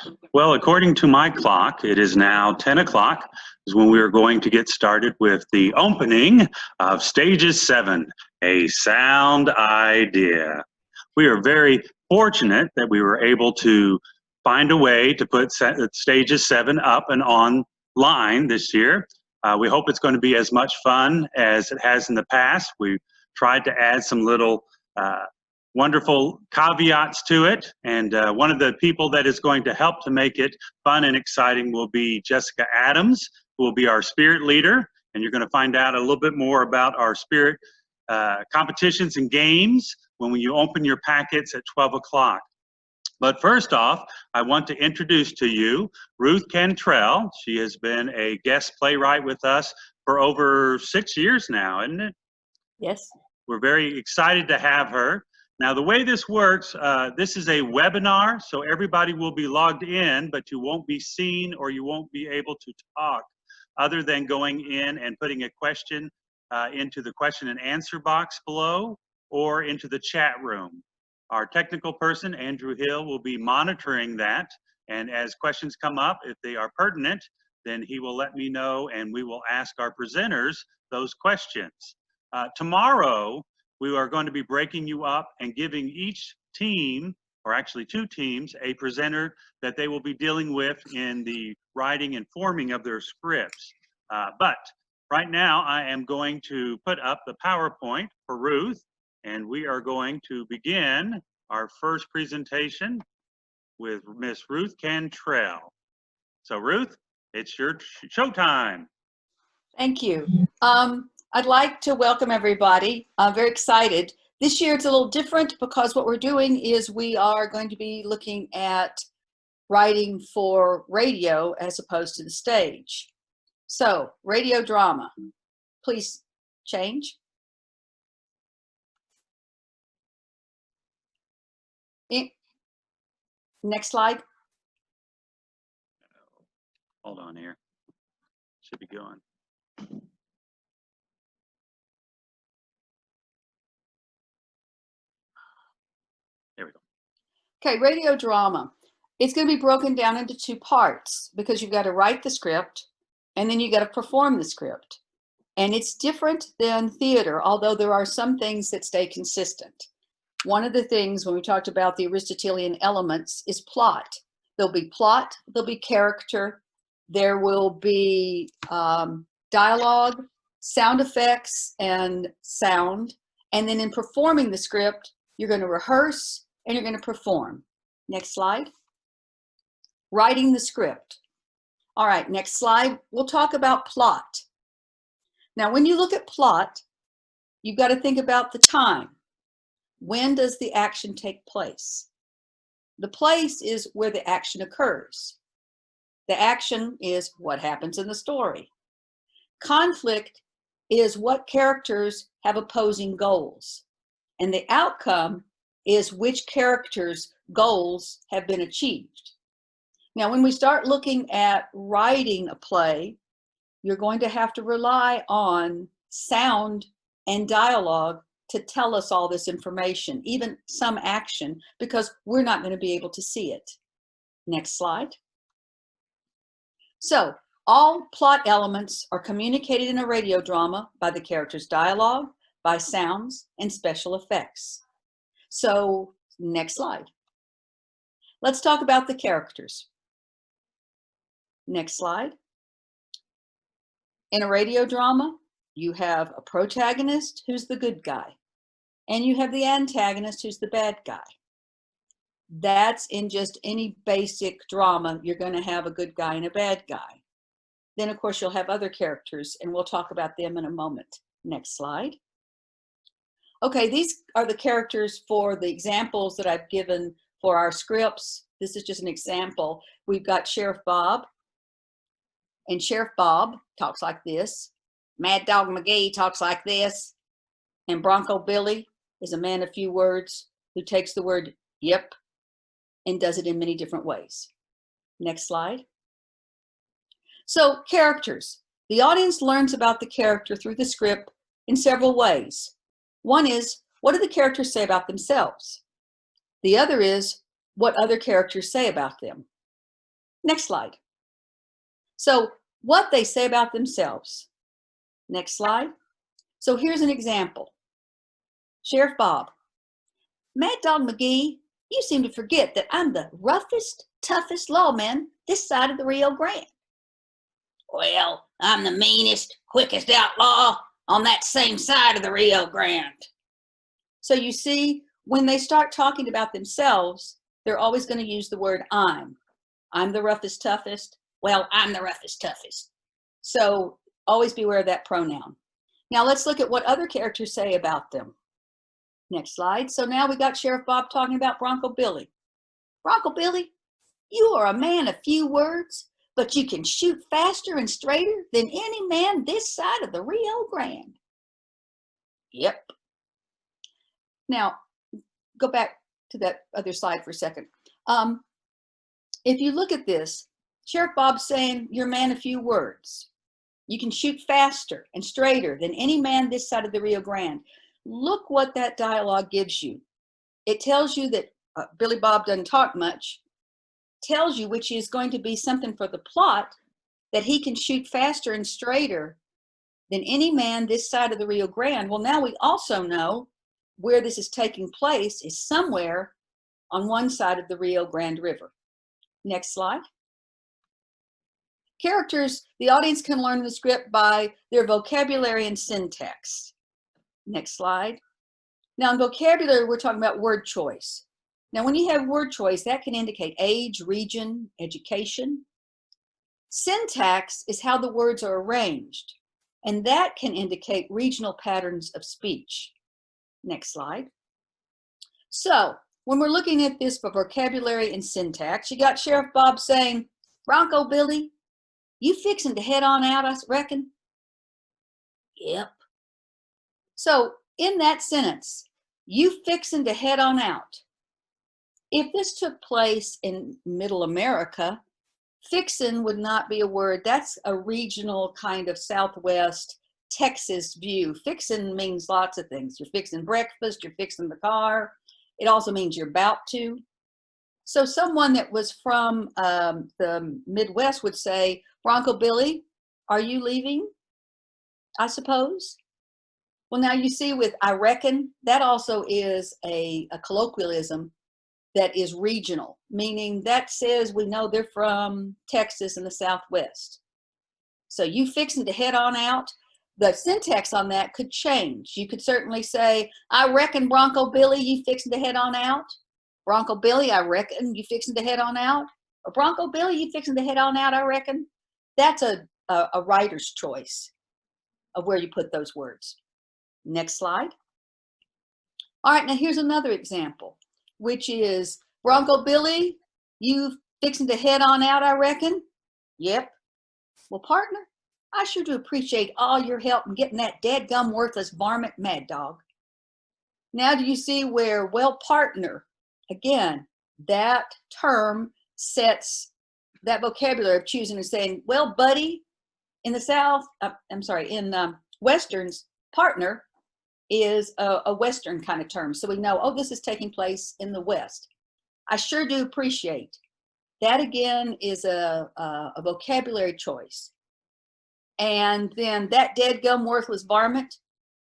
right. Well, according to my clock, it is now 10 o'clock, is when we are going to get started with the opening of Stages 7, A Sound Idea. We are very fortunate that we were able to find a way to put Stages 7 up and online this year. We hope it's going to be as much fun as it has in the past. We tried to add some little wonderful caveats to it, and one of the people that is going to help to make it fun and exciting will be Jessica Adams, who will be our spirit leader, and you're going to find out a little bit more about our spirit competitions and games when you open your packets at 12 o'clock. But first off, I want to introduce to you Ruth Cantrell. She has been a guest playwright with us for over 6 years now, isn't it? Yes. We're very excited to have her. Now, the way this works, this is a webinar, so everybody will be logged in, but you won't be seen or you won't be able to talk other than going in and putting a question into the question and answer box below or into the chat room. Our technical person, Andrew Hill, will be monitoring that, and as questions come up, if they are pertinent, then he will let me know and we will ask our presenters those questions. Tomorrow, we are going to be breaking you up and giving each team, or actually 2 teams, a presenter that they will be dealing with in the writing and forming of their scripts. But right now, I am going to put up the PowerPoint for Ruth, and we are going to begin our first presentation with Miss Ruth Cantrell. So Ruth, it's your showtime. Thank you. I'd like to welcome everybody. I'm very excited. This year it's a little different because what we're doing is we are going to be looking at writing for radio as opposed to the stage. So, radio drama. Please change. Next slide. Hold on here. Should be going. There we go. Okay, radio drama. It's going to be broken down into 2 parts because you've got to write the script and then you got to perform the script. And it's different than theater, although there are some things that stay consistent. One of the things when we talked about the Aristotelian elements is plot. There'll be plot, there'll be character, there will be dialogue, sound effects, and sound. And then in performing the script, you're going to rehearse and you're going to perform. Next slide. Writing the script. All right, next slide. We'll talk about plot. Now, when you look at plot, you've got to think about the time. When does the action take place? The place is where the action occurs. The action is what happens in the story. Conflict is what characters have opposing goals. And the outcome is which characters' goals have been achieved. Now, when we start looking at writing a play, you're going to have to rely on sound and dialogue to tell us all this information, even some action, because we're not going to be able to see it. Next slide. So, all plot elements are communicated in a radio drama by the character's dialogue, by sounds, and special effects. So, next slide. Let's talk about the characters. Next slide. In a radio drama, you have a protagonist who's the good guy, and you have the antagonist who's the bad guy. That's in just any basic drama, you're going to have a good guy and a bad guy. Then, of course, you'll have other characters, and we'll talk about them in a moment. Next slide. Okay, these are the characters for the examples that I've given for our scripts. This is just an example. We've got Sheriff Bob, and Sheriff Bob talks like this. Mad Dog McGee talks like this. And Bronco Billy is a man of few words who takes the word yep and does it in many different ways. Next slide. So, characters. The audience learns about the character through the script in several ways. One is, what do the characters say about themselves? The other is, what other characters say about them. Next slide. So what they say about themselves. Next slide. So here's an example. Sheriff Bob. Mad Dog McGee, you seem to forget that I'm the roughest, toughest lawman this side of the Rio Grande. Well, I'm the meanest, quickest outlaw on that same side of the Rio Grande. So you see, when they start talking about themselves, they're always going to use the word I'm. I'm the roughest, toughest. Well, I'm the roughest, toughest. So always beware of that pronoun. Now let's look at what other characters say about them. Next slide. So now we got Sheriff Bob talking about Bronco Billy. Bronco Billy, you are a man of few words, but you can shoot faster and straighter than any man this side of the Rio Grande. Yep. Now, go back to that other slide for a second. If you look at this, Sheriff Bob's saying you're a man of few words. You can shoot faster and straighter than any man this side of the Rio Grande. Look what that dialogue gives you. It tells you that Billy Bob doesn't talk much, tells you, which is going to be something for the plot, that he can shoot faster and straighter than any man this side of the Rio Grande. Well, now we also know where this is taking place is somewhere on one side of the Rio Grande River. Next slide. Characters, the audience can learn the script by their vocabulary and syntax. Next slide. Now in vocabulary, we're talking about word choice. Now when you have word choice, that can indicate age, region, education. Syntax is how the words are arranged, and that can indicate regional patterns of speech. Next slide. So when we're looking at this for vocabulary and syntax, you got Sheriff Bob saying, Bronco Billy, you fixing to head on out, I reckon? Yep. So in that sentence, you fixing to head on out. If this took place in Middle America, fixin' would not be a word. That's a regional kind of Southwest Texas view. Fixin' means lots of things. You're fixing breakfast, you're fixing the car. It also means you're about to. So someone that was from the Midwest would say, Bronco Billy, are you leaving? I suppose. Well, now you see with I reckon, that also is a colloquialism that is regional, meaning that says we know they're from Texas in the Southwest. So you fixing to head on out. The syntax on that could change. You could certainly say, I reckon, Bronco Billy, you fixing to head on out. Bronco Billy, I reckon, you fixing to head on out. Or Bronco Billy, you fixing to head on out, I reckon. That's a writer's choice of where you put those words. Next slide. All right, now here's another example, which is, Bronco Billy, you fixing to head on out, I reckon? Yep. Well, partner, I sure do appreciate all your help in getting that dadgum worthless varmint Mad Dog. Now do you see where, well, partner, again, that term sets that vocabulary of choosing and saying, well, buddy, in the South, in Westerns, partner is a Western kind of term. So we know, oh, this is taking place in the West. I sure do appreciate. That again is a vocabulary choice. And then that dead-gum worthless varmint,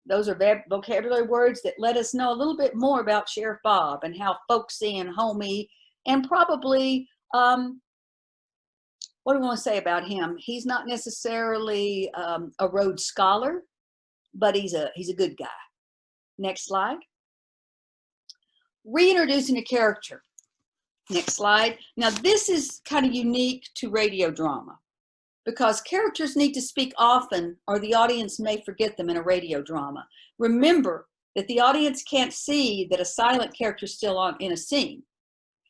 those are vocabulary words that let us know a little bit more about Sheriff Bob and how folksy and homey, and probably, what do we want to say about him? He's not necessarily a Rhodes Scholar, but he's a good guy. Next slide. Reintroducing a character. Next slide. Now this is kind of unique to radio drama because characters need to speak often or the audience may forget them in a radio drama. Remember that the audience can't see that a silent character is still in a scene.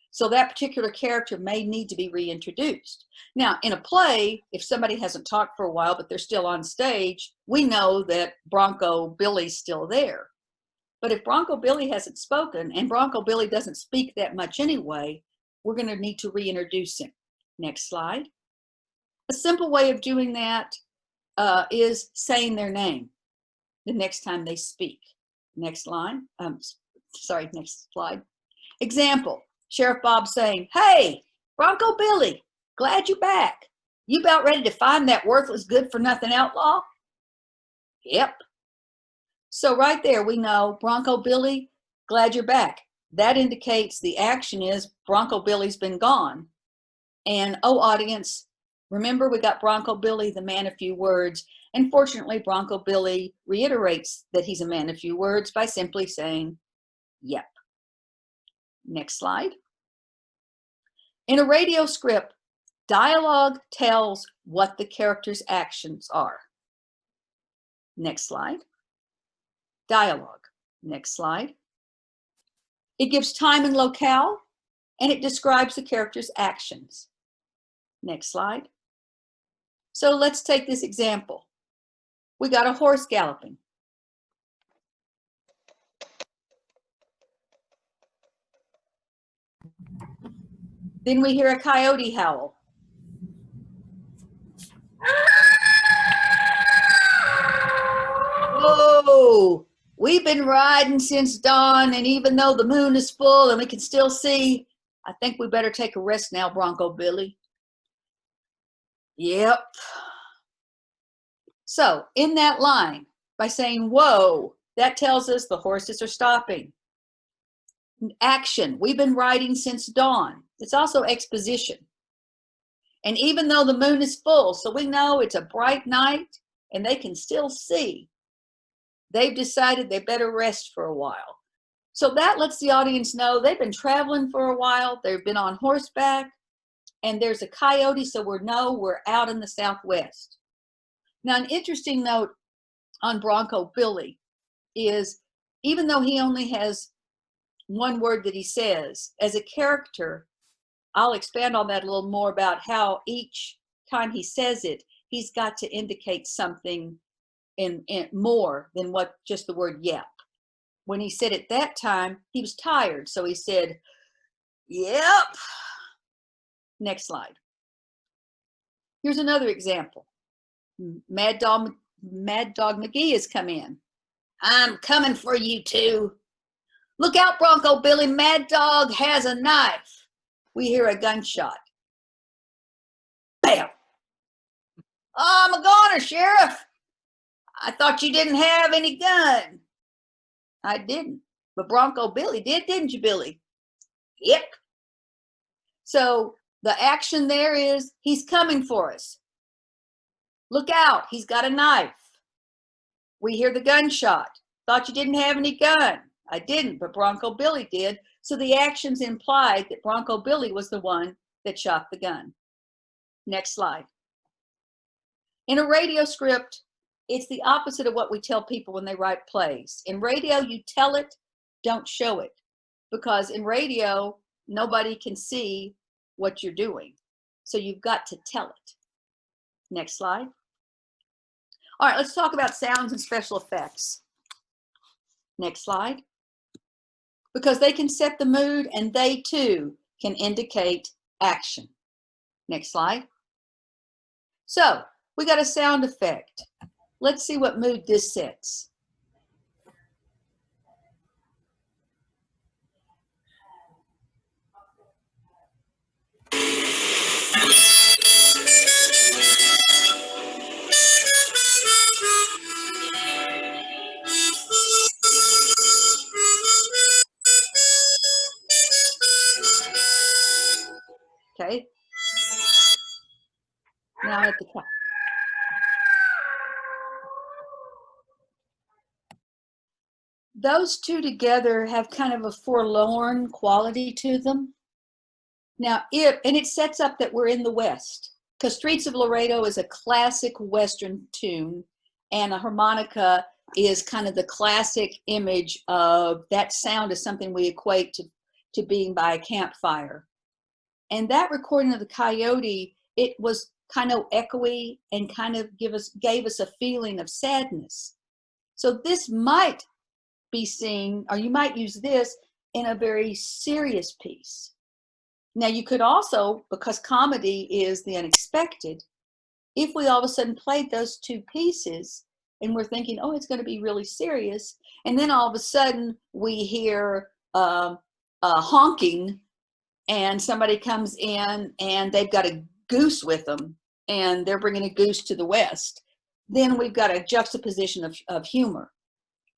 So that particular character may need to be reintroduced. Now, in a play, if somebody hasn't talked for a while, but they're still on stage, we know that Bronco Billy's still there. But if Bronco Billy hasn't spoken, and Bronco Billy doesn't speak that much anyway, we're going to need to reintroduce him. Next slide. A simple way of doing that is saying their name the next time they speak. Next line. Next slide. Example. Sheriff Bob saying, hey, Bronco Billy, Glad you're back. You about ready to find that worthless good-for-nothing outlaw? Yep. So right there we know Bronco Billy, glad you're back. That indicates the action is Bronco Billy's been gone. And oh, audience, remember we got Bronco Billy, the man of few words. And fortunately, Bronco Billy reiterates that he's a man of few words by simply saying, yep. Next slide. In a radio script, dialogue tells what the character's actions are. Next slide. Dialogue. Next slide. It gives time and locale, and it describes the character's actions. Next slide. So let's take this example. We got a horse galloping. Then we hear a coyote howl. Whoa, we've been riding since dawn, and even though the moon is full and we can still see, I think we better take a rest now, Bronco Billy. Yep. So in that line, by saying, whoa, that tells us the horses are stopping. Action, we've been riding since dawn. It's also exposition. And even though the moon is full, so we know it's a bright night and they can still see, they've decided they better rest for a while. So that lets the audience know they've been traveling for a while, they've been on horseback, and there's a coyote, so we know we're out in the Southwest. Now, an interesting note on Bronco Billy is, even though he only has one word that he says, as a character, I'll expand on that a little more about how each time he says it, he's got to indicate something in more than what just the word yep. When he said it that time, he was tired, so he said, yep. Next slide. Here's another example. Mad Dog McGee has come in. I'm coming for you two. Look out, Bronco Billy, Mad Dog has a knife. We hear a gunshot. Bam! Oh, I'm a goner, Sheriff. I thought you didn't have any gun. I didn't, but Bronco Billy did, didn't you, Billy? Yep. So the action there is he's coming for us. Look out, he's got a knife. We hear the gunshot. Thought you didn't have any gun. I didn't, but Bronco Billy did. So the actions implied that Bronco Billy was the one that shot the gun. Next slide. In a radio script, it's the opposite of what we tell people when they write plays. In radio, you tell it, don't show it. Because in radio, nobody can see what you're doing. So you've got to tell it. Next slide. All right, let's talk about sounds and special effects. Next slide. Because they can set the mood and they too can indicate action. Next slide. So we got a sound effect. Let's see what mood this sets. Okay. Now at the top. Those two together have kind of a forlorn quality to them. Now, it sets up that we're in the West, because Streets of Laredo is a classic Western tune, and a harmonica is kind of the classic image of that sound is something we equate to being by a campfire. And that recording of the coyote, it was kind of echoey and kind of gave us a feeling of sadness. So this might be seen, or you might use this in a very serious piece. Now you could also, because comedy is the unexpected, if we all of a sudden played those two pieces and we're thinking, oh, it's going to be really serious, and then all of a sudden we hear honking and somebody comes in and they've got a goose with them and they're bringing a goose to the west, then we've got a juxtaposition of humor.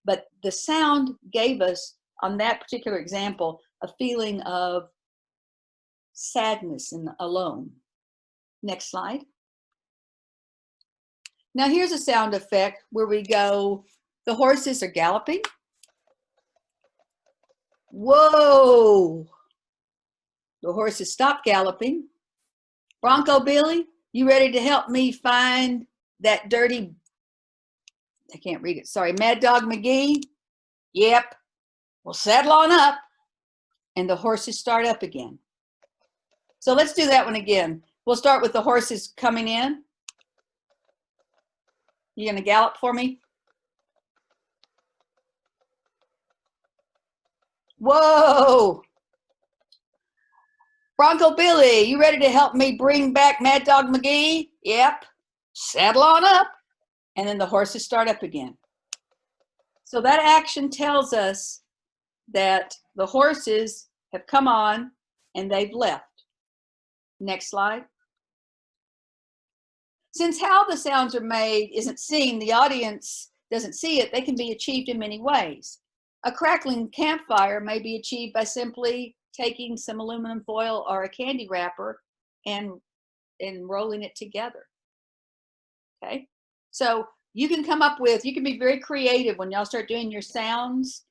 But the sound gave us, on that particular example, a feeling of sadness and alone. Next slide. Now here's a sound effect where we go, the horses are galloping. Whoa! The horses stop galloping. Bronco Billy, you ready to help me find that dirty, I can't read it, sorry, Mad Dog McGee? Yep. Well, saddle on up. And the horses start up again. So let's do that one again. We'll start with the horses coming in. You gonna gallop for me? Whoa! Bronco Billy, you ready to help me bring back Mad Dog McGee? Yep. Saddle on up. And then the horses start up again. So that action tells us that the horses have come on and they've left. Next slide. Since how the sounds are made isn't seen, the audience doesn't see it, they can be achieved in many ways. A crackling campfire may be achieved by simply taking some aluminum foil or a candy wrapper and rolling it together. Okay, so you can come up with, you can be very creative when y'all start doing your sounds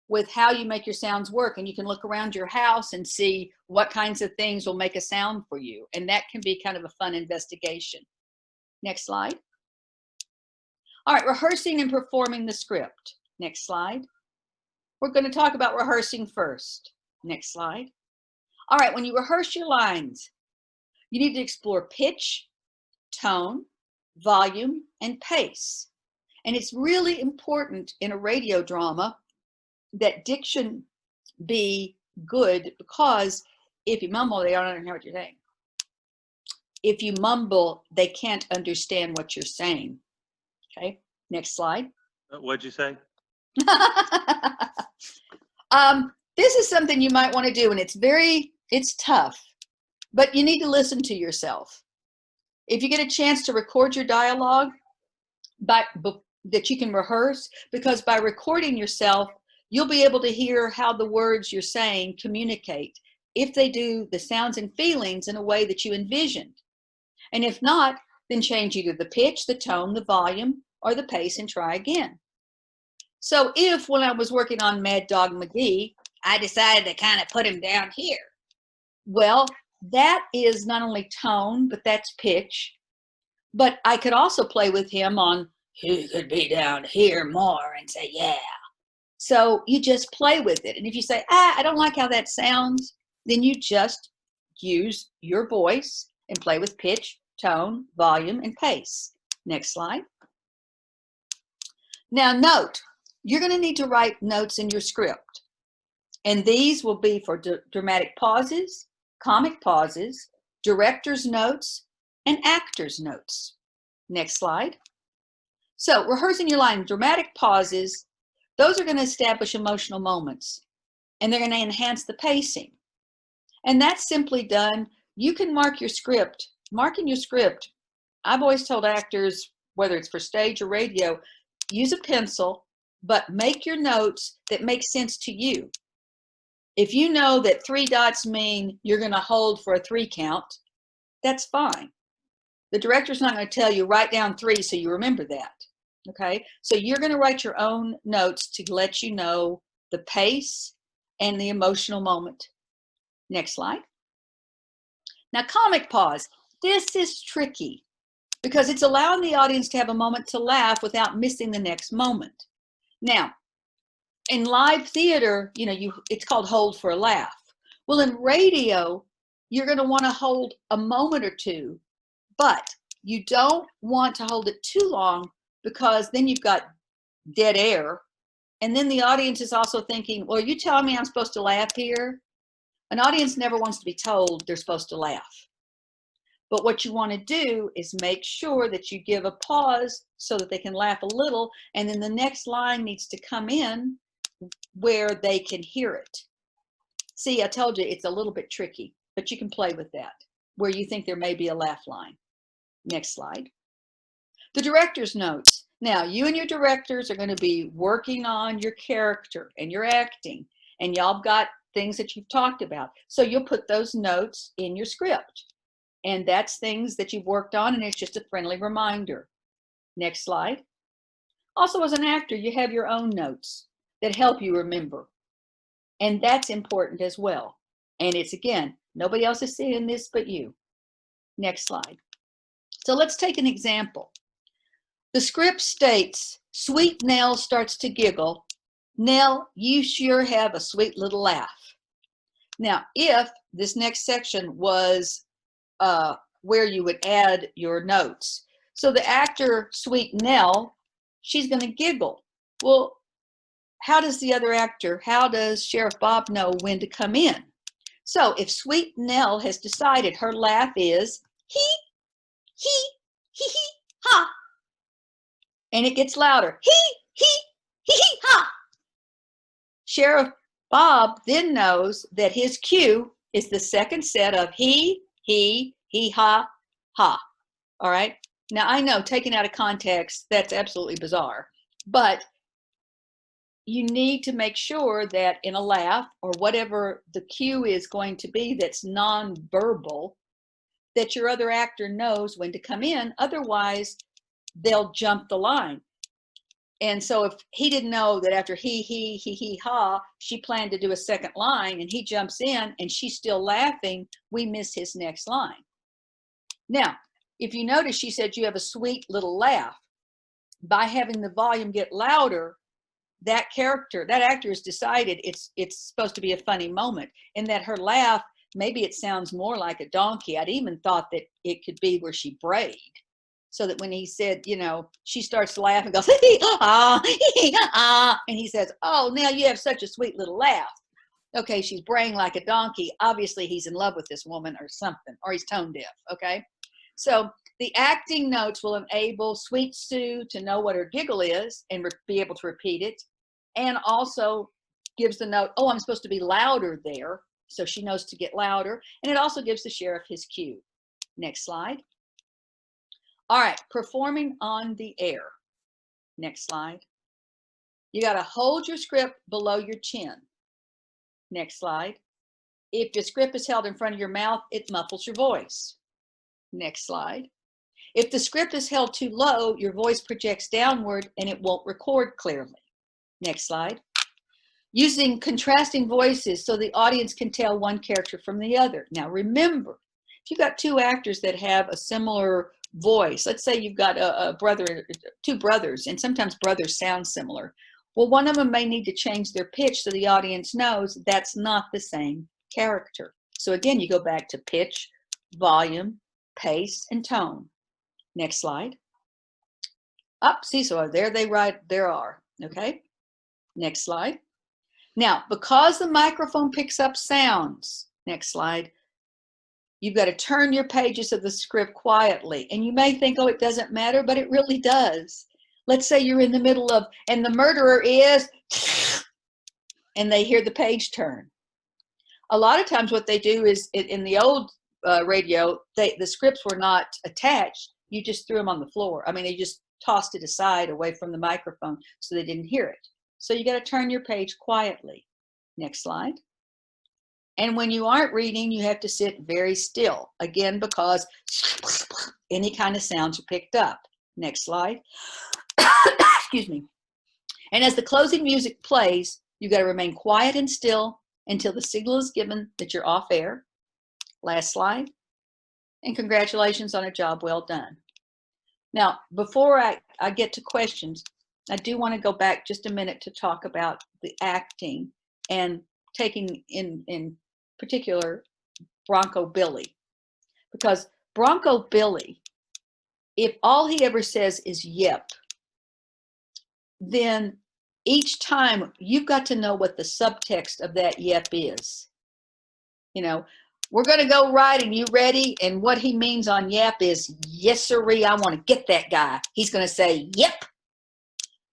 with how you make your sounds work, and you can look around your house and see what kinds of things will make a sound for you, and that can be kind of a fun investigation. Next slide. All right, rehearsing and performing the script. Next slide. We're going to talk about rehearsing first. Next slide. All right, when you rehearse your lines, you need to explore pitch, tone, volume, and pace. And it's really important in a radio drama that diction be good, because if you mumble, they don't understand what you're saying. If you mumble, they can't understand what you're saying. Okay, next slide. What'd you say? This is something you might want to do, and it's tough, but you need to listen to yourself. If you get a chance to record your dialogue that you can rehearse, because by recording yourself, you'll be able to hear how the words you're saying communicate, if they do the sounds and feelings in a way that you envisioned. And if not, then change either the pitch, the tone, the volume, or the pace and try again. So if when I was working on Mad Dog McGee, I decided to kind of put him down here, well, that is not only tone, but that's pitch. But I could also play with him on, he could be down here more, and say, yeah. So you just play with it. And if you say, I don't like how that sounds, then you just use your voice and play with pitch, tone, volume, and pace. Next slide. Now note, you're going to need to write notes in your script. And these will be for dramatic pauses, comic pauses, director's notes, and actor's notes. Next slide. So rehearsing your line, dramatic pauses, those are going to establish emotional moments, and they're going to enhance the pacing. And that's simply done. You can mark your script. Marking your script, I've always told actors, whether it's for stage or radio, use a pencil, but make your notes that make sense to you. If you know that 3 dots mean you're going to hold for a 3 count, that's fine. The director's not going to tell you, write down 3 so you remember that. Okay, so you're going to write your own notes to let you know the pace and the emotional moment. Next slide. Now, comic pause. This is tricky because it's allowing the audience to have a moment to laugh without missing the next moment. Now, in live theater, it's called hold for a laugh. Well, in radio, you're going to want to hold a moment or two, but you don't want to hold it too long, because then you've got dead air. And then the audience is also thinking, well, are you telling me I'm supposed to laugh here? An audience never wants to be told they're supposed to laugh. But what you want to do is make sure that you give a pause so that they can laugh a little, and then the next line needs to come in where they can hear it. See, I told you it's a little bit tricky, but you can play with that. where you think there may be a laugh line. Next slide. The director's notes. Now, you and your directors are going to be working on your character and your acting, and y'all got things that you've talked about. So you'll put those notes in your script. And that's things that you've worked on, and it's just a friendly reminder. Next slide. Also, as an actor, you have your own notes that help you remember. And that's important as well. And it's, again, nobody else is seeing this but you. Next slide. So let's take an example. The script states, Sweet Nell starts to giggle. Nell, you sure have a sweet little laugh. Now, if this next section was where you would add your notes. So the actor, Sweet Nell, she's going to giggle. Well, how does the other actor, how does Sheriff Bob know when to come in? So if Sweet Nell has decided her laugh is he, ha. And it gets louder. He, ha. Sheriff Bob then knows that his cue is the second set of he, ha, ha. All right. Now I know, taken out of context, that's absolutely bizarre, but you need to make sure that in a laugh or whatever the cue is going to be that's nonverbal, that your other actor knows when to come in. Otherwise, they'll jump the line. And so if he didn't know that after he, ha, she planned to do a second line and he jumps in and she's still laughing, we miss his next line. Now, if you notice, she said you have a sweet little laugh. By having the volume get louder, that character, that actor has decided it's supposed to be a funny moment, and that her laugh, maybe it sounds more like a donkey. I'd even thought that it could be where she brayed, so that when he said, you know, she starts to laugh and goes, ah, and he says, oh, now you have such a sweet little laugh. Okay, she's braying like a donkey. Obviously, he's in love with this woman or something, or he's tone deaf, okay? So the acting notes will enable Sweet Sue to know what her giggle is and be able to repeat it, and also gives the note, oh, I'm supposed to be louder there, so she knows to get louder, and it also gives the sheriff his cue. Next slide. All right, performing on the air. Next slide. You got to hold your script below your chin. Next slide. If your script is held in front of your mouth, it muffles your voice. Next slide. If the script is held too low, your voice projects downward and it won't record clearly. Next slide. Using contrasting voices so the audience can tell one character from the other. Now remember, if you've got two actors that have a similar voice, let's say you've got two brothers, and sometimes brothers sound similar. Well, one of them may need to change their pitch so the audience knows that's not the same character. So again, you go back to pitch, volume, pace, and tone. Next slide. Up, see, so there there are, okay? Next slide. Now, because the microphone picks up sounds, next slide, you've got to turn your pages of the script quietly. And you may think, oh, it doesn't matter, but it really does. Let's say you're in the middle of, and the murderer is, and they hear the page turn. A lot of times what they do is, in the old radio, the scripts were not attached. You just threw them on the floor. I mean, they just tossed it aside away from the microphone so they didn't hear it. So you got to turn your page quietly. Next slide. And when you aren't reading, you have to sit very still. Again, because any kind of sounds are picked up. Next slide. Excuse me. And as the closing music plays, you got to remain quiet and still until the signal is given that you're off air. Last slide. And congratulations on a job well done. Now, before I get to questions, I do want to go back just a minute to talk about the acting and taking in particular Bronco Billy. Because Bronco Billy, if all he ever says is yep, then each time you've got to know what the subtext of that yep is. You know, we're going to go riding, you ready? And what he means on yep is, yes, sirree, I want to get that guy. He's going to say, yep.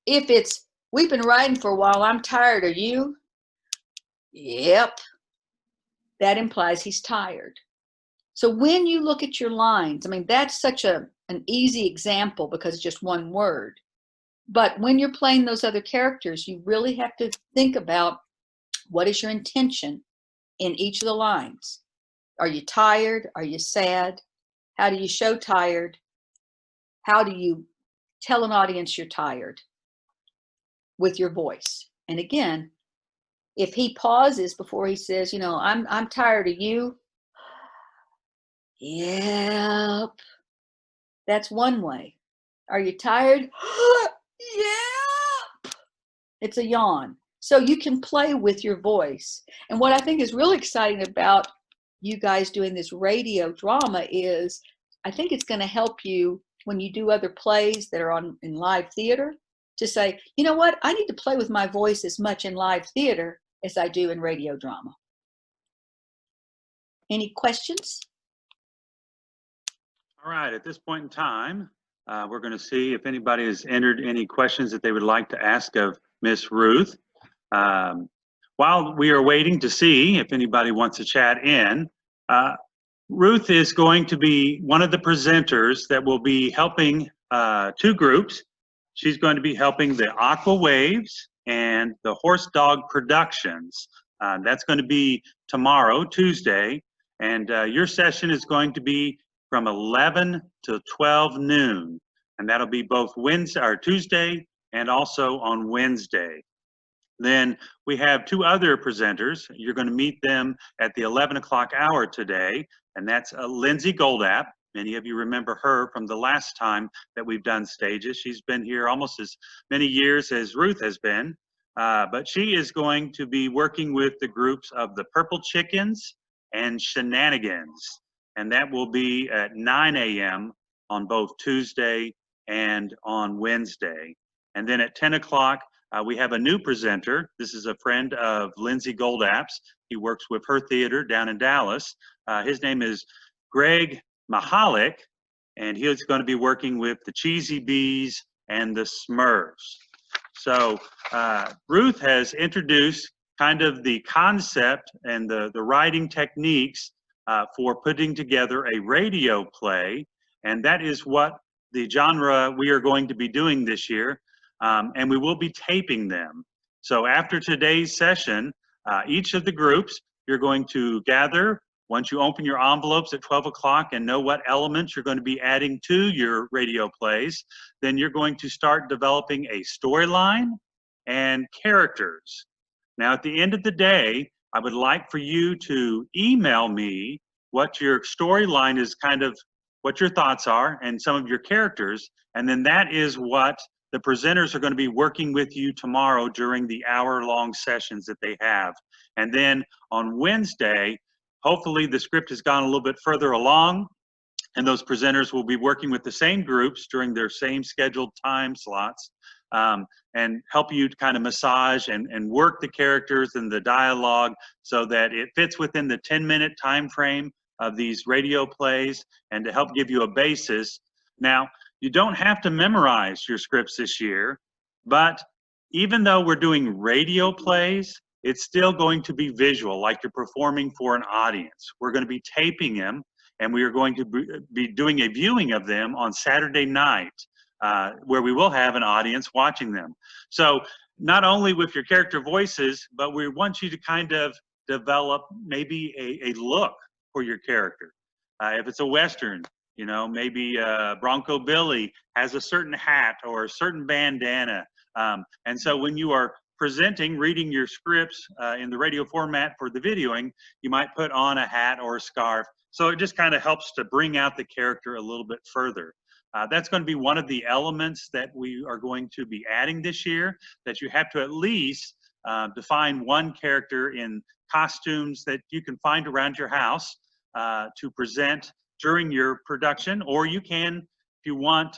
If it's, we've been riding for a while, I'm tired, are you? Yep. That implies he's tired. So when you look at your lines, I mean, that's such an easy example because it's just one word. But when you're playing those other characters, you really have to think about what is your intention in each of the lines. Are you tired? Are you sad? How do you show tired? How do you tell an audience you're tired with your voice? And again, if he pauses before he says, you know, I'm tired of you. Yep. That's one way. Are you tired? Yeah. It's a yawn. So you can play with your voice. And what I think is really exciting about you guys doing this radio drama is I think it's going to help you when you do other plays that are on in live theater to say, you know what, I need to play with my voice as much in live theater as I do in radio drama. Any questions? All right, at this point in time, we're going to see if anybody has entered any questions that they would like to ask of Miss Ruth. While we are waiting to see if anybody wants to chat in, Ruth is going to be one of the presenters that will be helping two groups. She's going to be helping the Aqua Waves and the Horse Dog Productions. That's going to be tomorrow, Tuesday, and your session is going to be from 11 to 12 noon, and that'll be both Wednesday or Tuesday and also on Wednesday. Then we have two other presenters. You're going to meet them at the 11 o'clock hour today, and that's Lindsay Goldap. Many of you remember her from the last time that we've done stages. She's been here almost as many years as Ruth has been, but she is going to be working with the groups of the Purple Chickens and Shenanigans, and that will be at 9 a.m. on both Tuesday and on Wednesday. And then at 10 o'clock, we have a new presenter. This is a friend of Lindsay Goldap's. He works with her theater down in Dallas. His name is Greg Mahalik, and he's going to be working with the Cheesy Bees and the Smurfs. So Ruth has introduced kind of the concept and the writing techniques for putting together a radio play, and that is what the genre we are going to be doing this year, and we will be taping them. So after today's session, each of the groups, you're going to gather. Once you open your envelopes at 12 o'clock and know what elements you're going to be adding to your radio plays, then you're going to start developing a storyline and characters. Now, at the end of the day, I would like for you to email me what your storyline is, kind of what your thoughts are and some of your characters, and then that is what the presenters are going to be working with you tomorrow during the hour-long sessions that they have. And then on Wednesday, hopefully the script has gone a little bit further along, and those presenters will be working with the same groups during their same scheduled time slots, and help you to kind of massage and work the characters and the dialogue so that it fits within the 10-minute time frame of these radio plays, and to help give you a basis. Now, you don't have to memorize your scripts this year, but even though we're doing radio plays, it's still going to be visual, like you're performing for an audience. We're going to be taping them, and we are going to be doing a viewing of them on Saturday night, where we will have an audience watching them. So not only with your character voices, but we want you to kind of develop maybe a look for your character. If it's a Western, you know, maybe Bronco Billy has a certain hat or a certain bandana. And so when you are presenting, reading your scripts in the radio format for the videoing, you might put on a hat or a scarf. So it just kind of helps to bring out the character a little bit further. That's going to be one of the elements that we are going to be adding this year, that you have to at least define one character in costumes that you can find around your house to present during your production, or you can, if you want,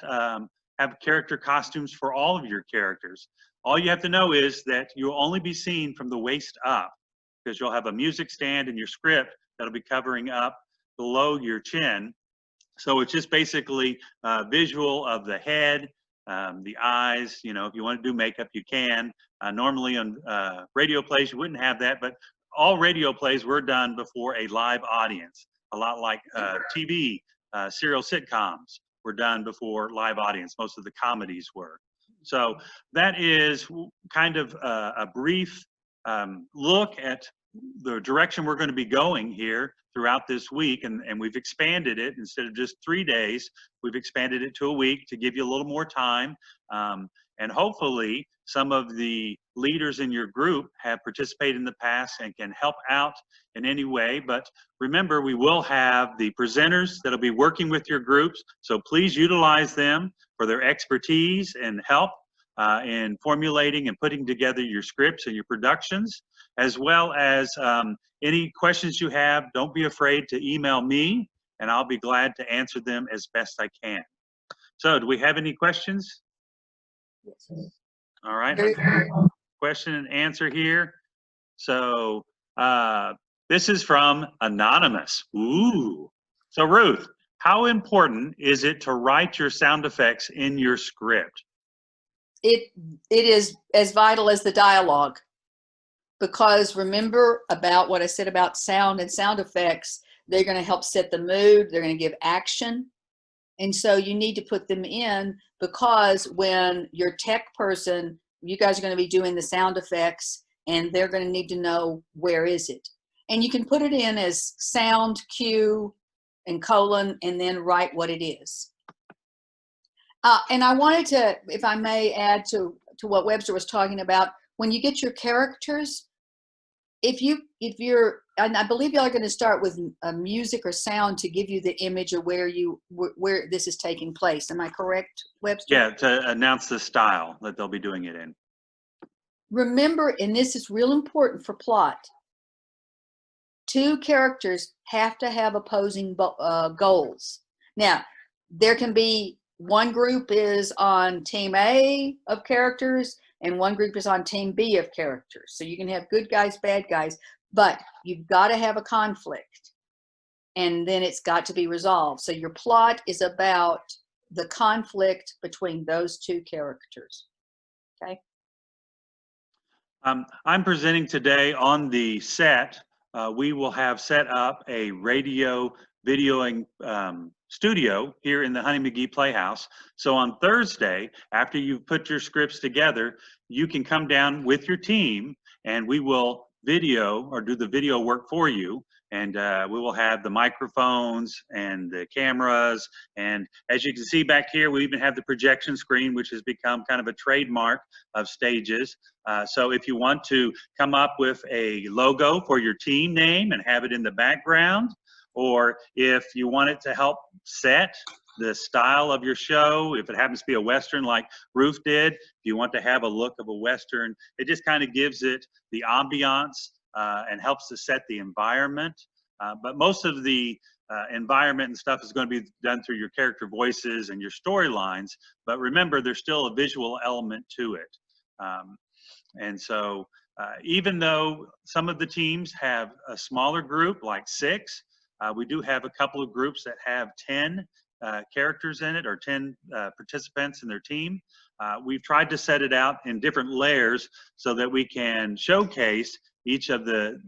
have character costumes for all of your characters. All you have to know is that you'll only be seen from the waist up, because you'll have a music stand in your script that'll be covering up below your chin. So it's just basically visual of the head, the eyes. You know, if you want to do makeup, you can. Normally on radio plays, you wouldn't have that, but all radio plays were done before a live audience. a lot like TV, serial sitcoms were done before live audience. Most of the comedies were. So that is kind of a brief look at the direction we're going to be going here throughout this week, and we've expanded it. Instead of just 3 days, we've expanded it to a week to give you a little more time, and hopefully some of the leaders in your group have participated in the past and can help out in any way. But remember, we will have the presenters that'll be working with your groups, so please utilize them for their expertise and help in formulating and putting together your scripts and your productions, as well as any questions you have. Don't be afraid to email me, and I'll be glad to answer them as best I can. So do we have any questions? Yes. All right, Very good. question and answer here. So this is from Anonymous. Ooh. So Ruth, how important is it to write your sound effects in your script? It is as vital as the dialogue, because remember about what I said about sound and sound effects. They're going to help set the mood. They're going to give action. And so you need to put them in, because when your tech person, you guys are going to be doing the sound effects, and they're going to need to know where is it. And you can put it in as sound cue and colon, and then write what it is. And I wanted to, if I may add to what Webster was talking about, when you get your characters, if you're, and I believe y'all are going to start with music or sound to give you the image of where this is taking place. Am I correct, Webster? Yeah, to announce the style that they'll be doing it in. Remember, and this is real important for plot, 2 characters have to have opposing goals. Now, there can be one group is on team A of characters, and one group is on team B of characters. So you can have good guys, bad guys, but you've got to have a conflict, and then it's got to be resolved. So your plot is about the conflict between those 2 characters. Okay. I'm presenting today on the set. We will have set up a radio videoing studio here in the Honey McGee Playhouse. So on Thursday, after you've put your scripts together, you can come down with your team, and we will video or do the video work for you. And we will have the microphones and the cameras. And as you can see back here, we even have the projection screen, which has become kind of a trademark of Stages. So if you want to come up with a logo for your team name and have it in the background, or if you want it to help set the style of your show, if it happens to be a Western like Ruth did, if you want to have a look of a Western, it just kind of gives it the ambiance and helps to set the environment. But most of the environment and stuff is going to be done through your character voices and your storylines. But remember, there's still a visual element to it. And so even though some of the teams have a smaller group, like 6, we do have a couple of groups that have 10 characters in it, or 10 participants in their team. We've tried to set it out in different layers so that we can showcase each of the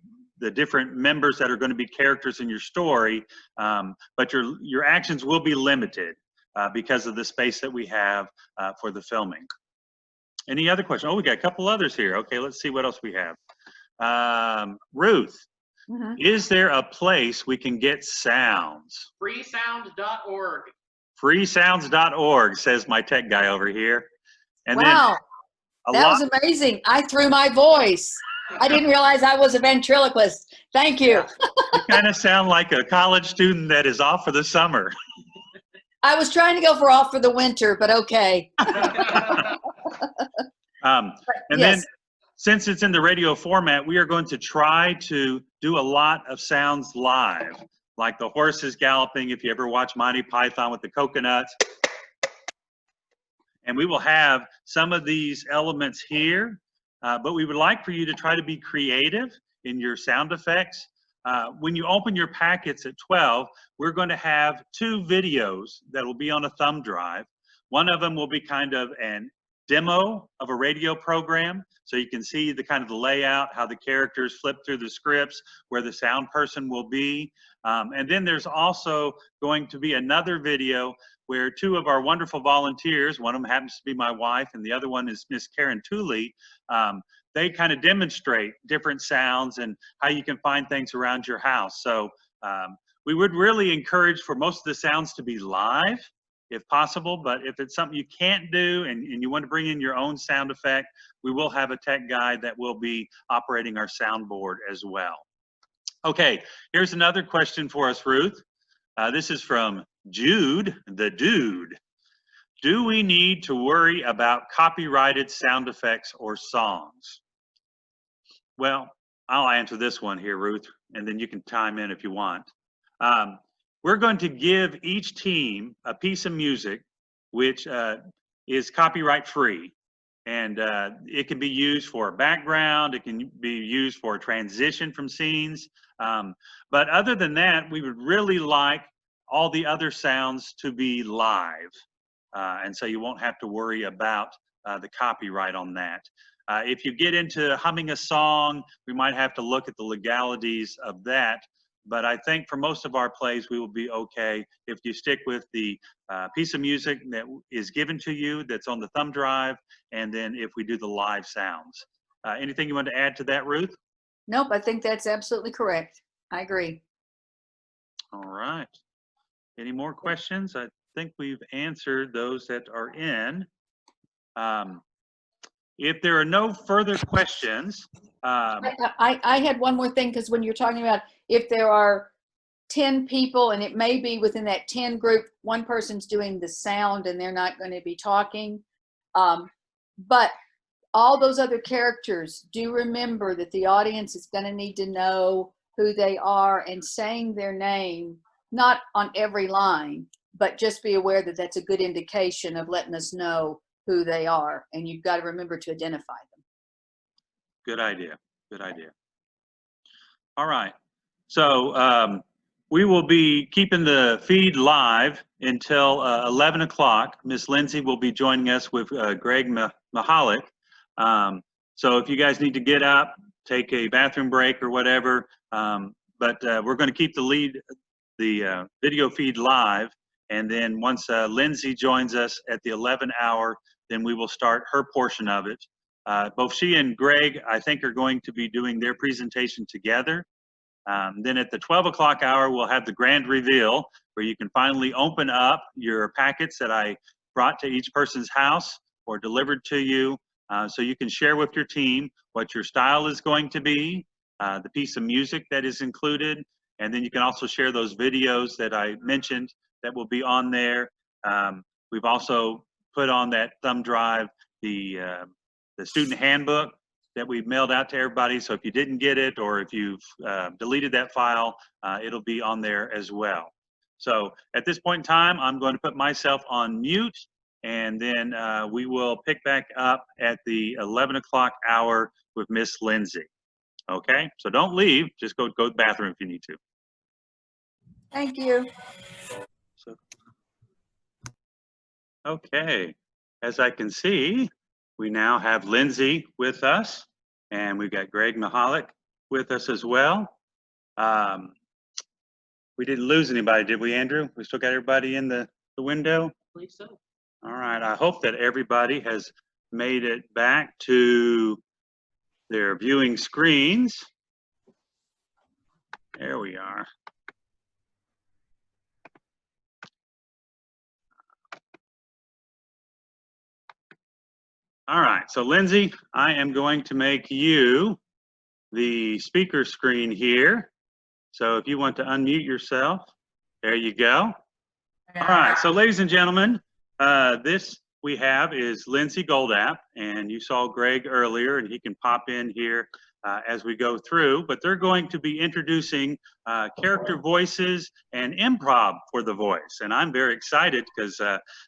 different members that are going to be characters in your story, but your actions will be limited because of the space that we have for the filming. Any other questions? Oh, we got a couple others here. Okay, let's see what else we have. Ruth, is there a place we can get sounds? Freesound.org. Freesounds.org, says my tech guy over here. And wow, then that was amazing. I threw my voice. I didn't realize I was a ventriloquist. Thank you. You kind of sound like a college student that is off for the summer. I was trying to go for off for the winter, but okay. And then, since it's in the radio format, we are going to try to do a lot of sounds live, like the horses galloping, if you ever watch Monty Python with the coconuts. And we will have some of these elements here, but we would like for you to try to be creative in your sound effects. When you open your packets at 12, we're going to have 2 videos that will be on a thumb drive. One of them will be kind of an demo of a radio program, so you can see the kind of the layout, how the characters flip through the scripts, where the sound person will be. And then there's also going to be another video where two of our wonderful volunteers, one of them happens to be my wife and the other one is Miss Karen Tooley, they kind of demonstrate different sounds and how you can find things around your house. So we would really encourage for most of the sounds to be live if possible, but if it's something you can't do and you want to bring in your own sound effect, we will have a tech guy that will be operating our soundboard as well. Okay, here's another question for us, Ruth. This is from Jude the Dude. Do we need to worry about copyrighted sound effects or songs? Well, I'll answer this one here, Ruth, and then you can chime in if you want. We're going to give each team a piece of music which is copyright free. And it can be used for a background, it can be used for a transition from scenes. But other than that, we would really like all the other sounds to be live. And so you won't have to worry about the copyright on that. If you get into humming a song, we might have to look at the legalities of that. But I think for most of our plays, we will be okay if you stick with the piece of music that is given to you that's on the thumb drive, and then if we do the live sounds. Anything you want to add to that, Ruth? Nope, I think that's absolutely correct. I agree. All right. Any more questions? I think we've answered those that are in. If there are no further questions. I had one more thing, because when you're talking about if there are 10 people and it may be within that 10 group, one person's doing the sound and they're not going to be talking. But all those other characters, do remember that the audience is going to need to know who they are and saying their name, not on every line, but just be aware that that's a good indication of letting us know who they are. And you've got to remember to identify them. Good idea. Good idea. All right. So we will be keeping the feed live until 11 o'clock. Miss Lindsay will be joining us with Greg Mahalik. So if you guys need to get up, take a bathroom break or whatever, but we're going to keep the video feed live. And then once Lindsay joins us at the 11 hour, then we will start her portion of it. Both she and Greg, I think, are going to be doing their presentation together. Then at the 12 o'clock hour, we'll have the grand reveal where you can finally open up your packets that I brought to each person's house or delivered to you, so you can share with your team what your style is going to be, the piece of music that is included, and then you can also share those videos that I mentioned that will be on there. We've also put on that thumb drive the student handbook that we've mailed out to everybody. So if you didn't get it, or if you've deleted that file, it'll be on there as well. So at this point in time, I'm going to put myself on mute, and then we will pick back up at the 11 o'clock hour with Miss Lindsay. Okay, so don't leave, just go to the bathroom if you need to. Thank you. So, okay, as I can see, we now have Lindsay with us, and we've got Greg Mahalik with us as well. We didn't lose anybody, did we, Andrew? We still got everybody in the window? I believe so. All right, I hope that everybody has made it back to their viewing screens. There we are. All right, so Lindsay, I am going to make you the speaker screen here. So if you want to unmute yourself, there you go. All right, so ladies and gentlemen, this we have is Lindsay Goldap, and you saw Greg earlier, and he can pop in here as we go through, but they're going to be introducing character voices and improv for the voice. And I'm very excited because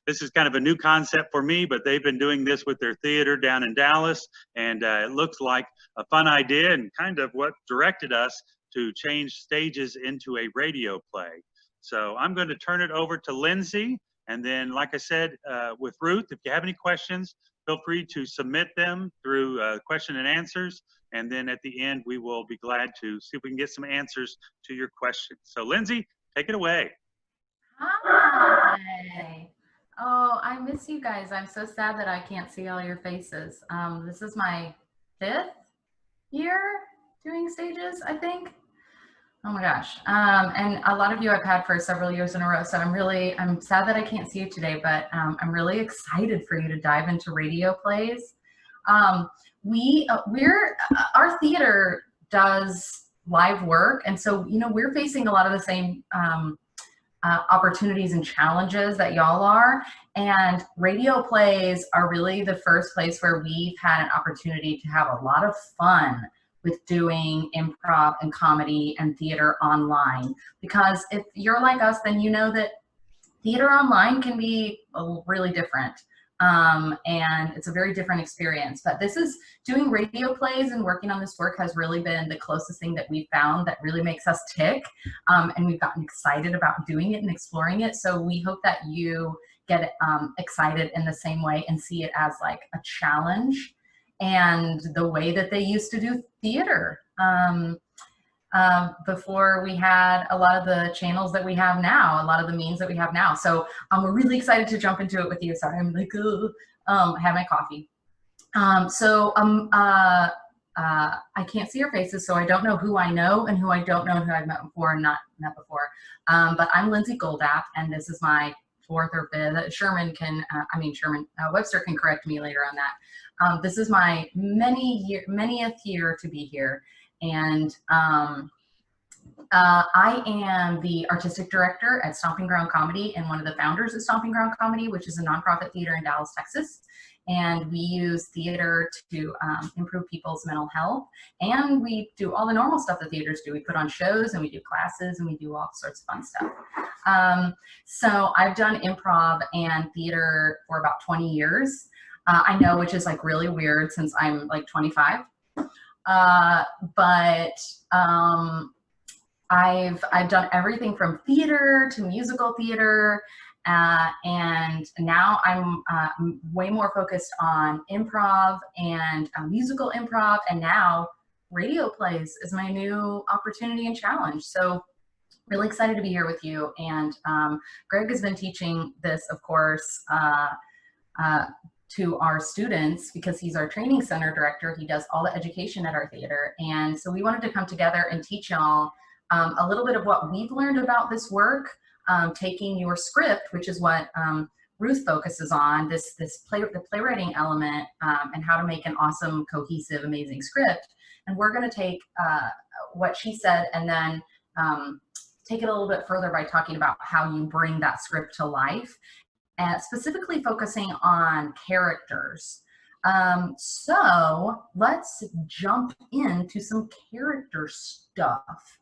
this is kind of a new concept for me, but they've been doing this with their theater down in Dallas, and it looks like a fun idea and kind of what directed us to change stages into a radio play. So I'm going to turn it over to Lindsay, and then, like I said, with Ruth, if you have any questions, feel free to submit them through question and answers. And then at the end, we will be glad to see if we can get some answers to your questions. So Lindsay, take it away. Hi. Oh, I miss you guys. I'm so sad that I can't see all your faces. This is my 5th year doing stages, I think. Oh my gosh. And a lot of you I've had for several years in a row. So I'm sad that I can't see you today, but I'm really excited for you to dive into radio plays. Our theater does live work. And so, we're facing a lot of the same opportunities and challenges that y'all are. And radio plays are really the first place where we've had an opportunity to have a lot of fun with doing improv and comedy and theater online. Because if you're like us, then you know that theater online can be really different. And it's a very different experience. But doing radio plays and working on this work has really been the closest thing that we've found that really makes us tick. And we've gotten excited about doing it and exploring it. So we hope that you get excited in the same way and see it as like a challenge and the way that they used to do theater before we had a lot of the channels that we have now, a lot of the means that we have now. So we're really excited to jump into it with you. Sorry, I'm like, I have my coffee. I can't see your faces, so I don't know who I know and who I don't know and who I've met before and not met before. But I'm Lindsay Goldap, and this is my 4th or 5th. Webster can correct me later on that. This is my manyth year to be here. And I am the artistic director at Stomping Ground Comedy and one of the founders of Stomping Ground Comedy, which is a nonprofit theater in Dallas, Texas. And we use theater to improve people's mental health. And we do all the normal stuff that theaters do. We put on shows and we do classes and we do all sorts of fun stuff. So I've done improv and theater for about 20 years. I know, which is like really weird since I'm like 25. I've done everything from theater to musical theater, and now I'm way more focused on improv and musical improv, and now radio plays is my new opportunity and challenge. So really excited to be here with you. And Greg has been teaching this, of course, to our students because he's our training center director. He does all the education at our theater. And so we wanted to come together and teach y'all a little bit of what we've learned about this work, taking your script, which is what Ruth focuses on, the playwriting element, and how to make an awesome, cohesive, amazing script. And we're gonna take what she said and then take it a little bit further by talking about how you bring that script to life, and specifically focusing on characters. So let's jump into some character stuff.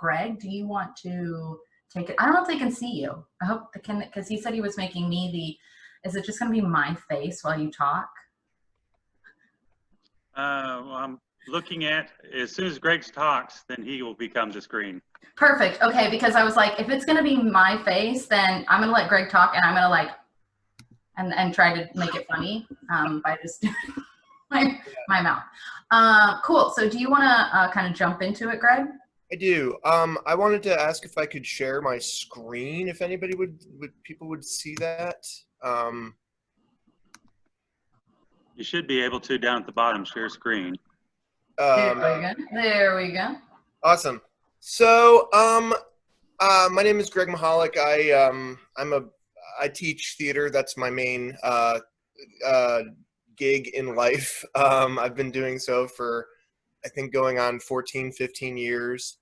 Greg, do you want to take it? I don't know if they can see you. I hope they can, because he said he was making me is it just gonna be my face while you talk? Well, I'm looking at, as soon as Greg talks, then he will become the screen. Perfect. Okay, because I was like, if it's gonna be my face, then I'm gonna let Greg talk, and I'm gonna like, and try to make it funny by just doing my mouth. Cool. So do you want to kind of jump into it, Greg? I do. I wanted to ask if I could share my screen, if anybody people would see that. You should be able to down at the bottom, share screen. There we go. There we go. Awesome. So, my name is Greg Mahalik. I teach theater. That's my main gig in life. I've been doing so for, I think, going on 14, 15 years.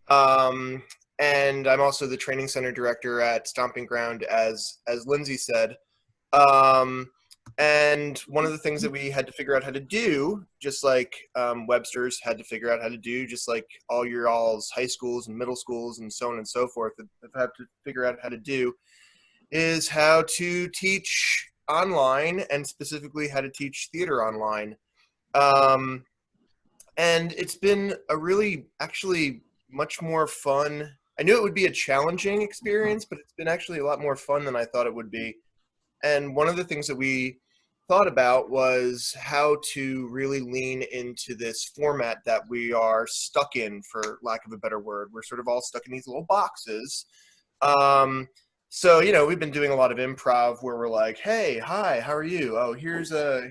And I'm also the training center director at Stomping Ground, as Lindsay said. And one of the things that we had to figure out how to do, just like Webster's had to figure out how to do, just like all your all's high schools and middle schools and so on and so forth, have had to figure out how to do, is how to teach online, and specifically how to teach theater online. And it's been a really, actually, much more fun. I knew it would be a challenging experience, but it's been actually a lot more fun than I thought it would be. And one of the things that we thought about was how to really lean into this format that we are stuck in, for lack of a better word. We're sort of all stuck in these little boxes. So, you know, we've been doing a lot of improv where we're like, hey, hi, how are you? Oh, here's a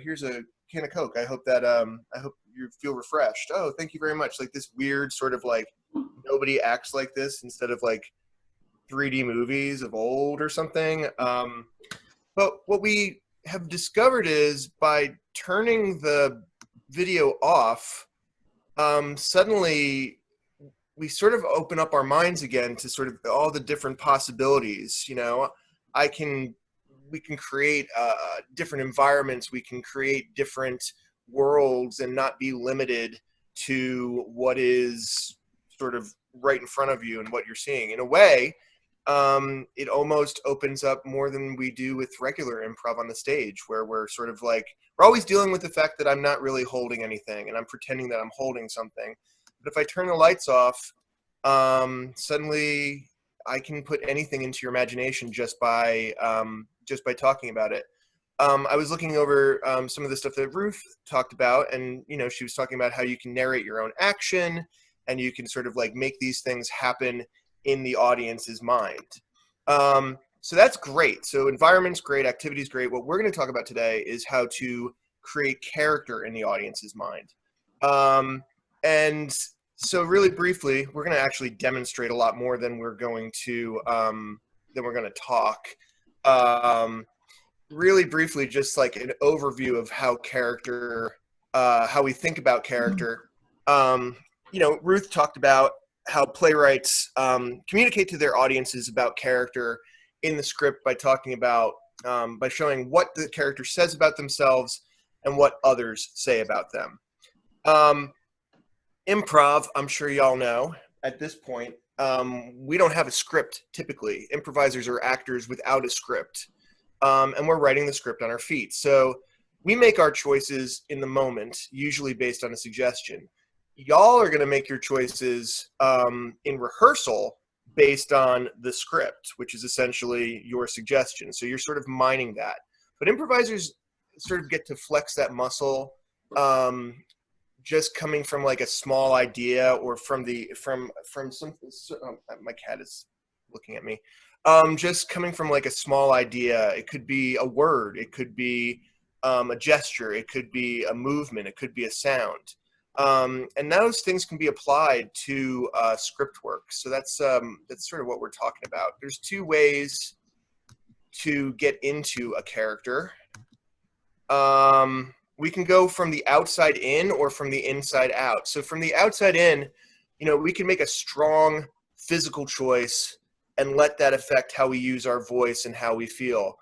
can of Coke. I hope you feel refreshed. Oh, thank you very much. Like this weird sort of like, nobody acts like this, instead of like 3D movies of old or something. But what we have discovered is by turning the video off, suddenly we sort of open up our minds again to sort of all the different possibilities. You know, we can create different environments, we can create different worlds and not be limited to what is sort of right in front of you and what you're seeing. In a way, it almost opens up more than we do with regular improv on the stage, where we're sort of like, we're always dealing with the fact that I'm not really holding anything and I'm pretending that I'm holding something. But if I turn the lights off, suddenly I can put anything into your imagination just by talking about it. I was looking over some of the stuff that Ruth talked about, and you know, she was talking about how you can narrate your own action and you can sort of like make these things happen in the audience's mind. So that's great. So environment's great, activity's great. What we're going to talk about today is how to create character in the audience's mind. And so really briefly, we're going to actually demonstrate a lot more than we're going to talk. Really briefly, just like an overview of how we think about character. You know, Ruth talked about how playwrights communicate to their audiences about character in the script by talking about, by showing what the character says about themselves and what others say about them. Improv, I'm sure y'all know at this point, we don't have a script typically. Improvisers are actors without a script, and we're writing the script on our feet. So we make our choices in the moment, usually based on a suggestion. Y'all are going to make your choices in rehearsal based on the script, which is essentially your suggestion. So you're sort of mining that. But improvisers sort of get to flex that muscle just coming from like a small idea, or from some, my cat is looking at me. Just coming from like a small idea. It could be a word, it could be a gesture, it could be a movement, it could be a sound. And those things can be applied to script work. So that's sort of what we're talking about. There's two ways to get into a character. We can go from the outside in or from the inside out. So from the outside in, you know, we can make a strong physical choice and let that affect how we use our voice and how we feel.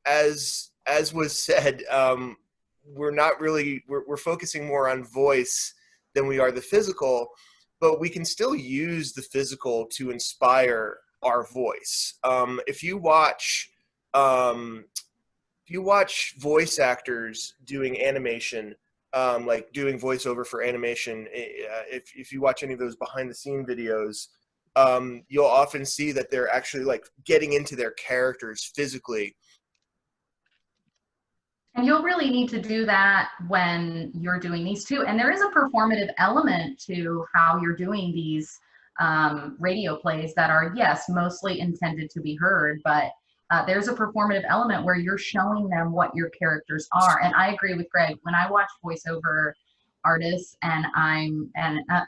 As was said, we're focusing more on voice than we are the physical, but we can still use the physical to inspire our voice. If you watch voice actors doing animation, like doing voiceover for animation, if you watch any of those behind the scene videos, you'll often see that they're actually like getting into their characters physically. And you'll really need to do that when you're doing these too. And there is a performative element to how you're doing these radio plays that are, yes, mostly intended to be heard, but there's a performative element where you're showing them what your characters are. And I agree with Greg. When I watch voiceover artists, and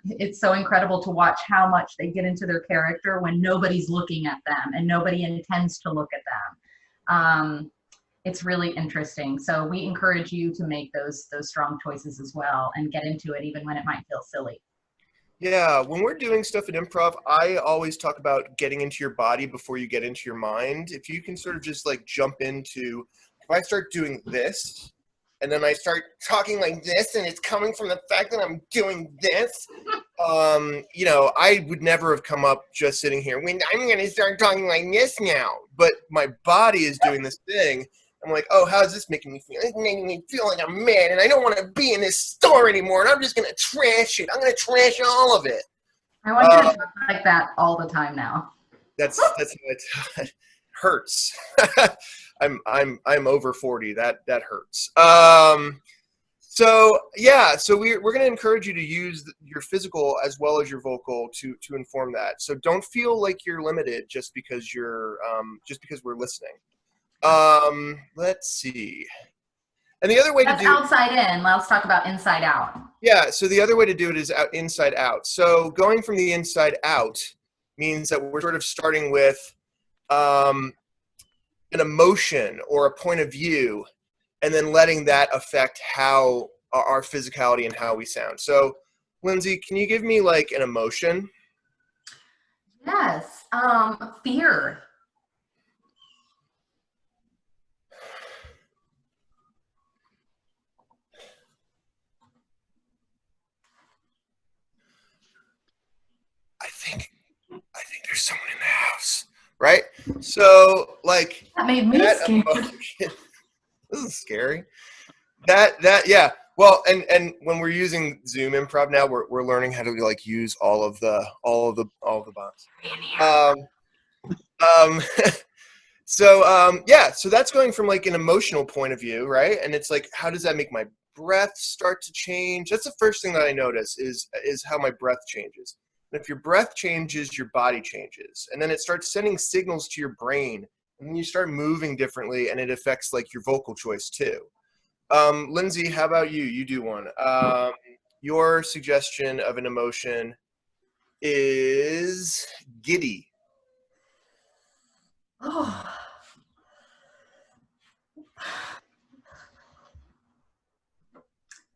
it's so incredible to watch how much they get into their character when nobody's looking at them and nobody intends to look at them. It's really interesting. So we encourage you to make those strong choices as well and get into it even when it might feel silly. Yeah, when we're doing stuff in improv, I always talk about getting into your body before you get into your mind. If you can sort of just like jump into, if I start doing this, and then I start talking like this, and it's coming from the fact that I'm doing this, you know, I would never have come up just sitting here. When I'm going to start talking like this now, but my body is doing this thing. I'm like, oh, how's this making me feel? It's making me feel like I'm mad, and I don't want to be in this store anymore, and I'm just going to trash it. I'm going to trash all of it. I want you to talk like that all the time now. That's how I tell it. hurts. I'm over 40. That hurts. So yeah, so we're going to encourage you to use your physical as well as your vocal to inform that. So don't feel like you're limited just because we're listening. Let's see. And the other way That's to do outside in. Let's talk about inside out. Yeah, so the other way to do it is inside out. So going from the inside out means that we're sort of starting with an emotion or a point of view, and then letting that affect how our physicality and how we sound. So, Lindsay, can you give me like an emotion? Yes. Fear. I think there's someone in the house, right? So, like That made me that scared. emotion. This is scary. Yeah. Well, and when we're using Zoom Improv now, we're learning how to like use all of the bots. So that's going from like an emotional point of view, right? And it's like, how does that make my breath start to change? That's the first thing that I notice is how my breath changes. And if your breath changes, your body changes, and then it starts sending signals to your brain, and then you start moving differently, and it affects like your vocal choice too. Lindsay, how about you? You do one. Your suggestion of an emotion is giddy. Oh.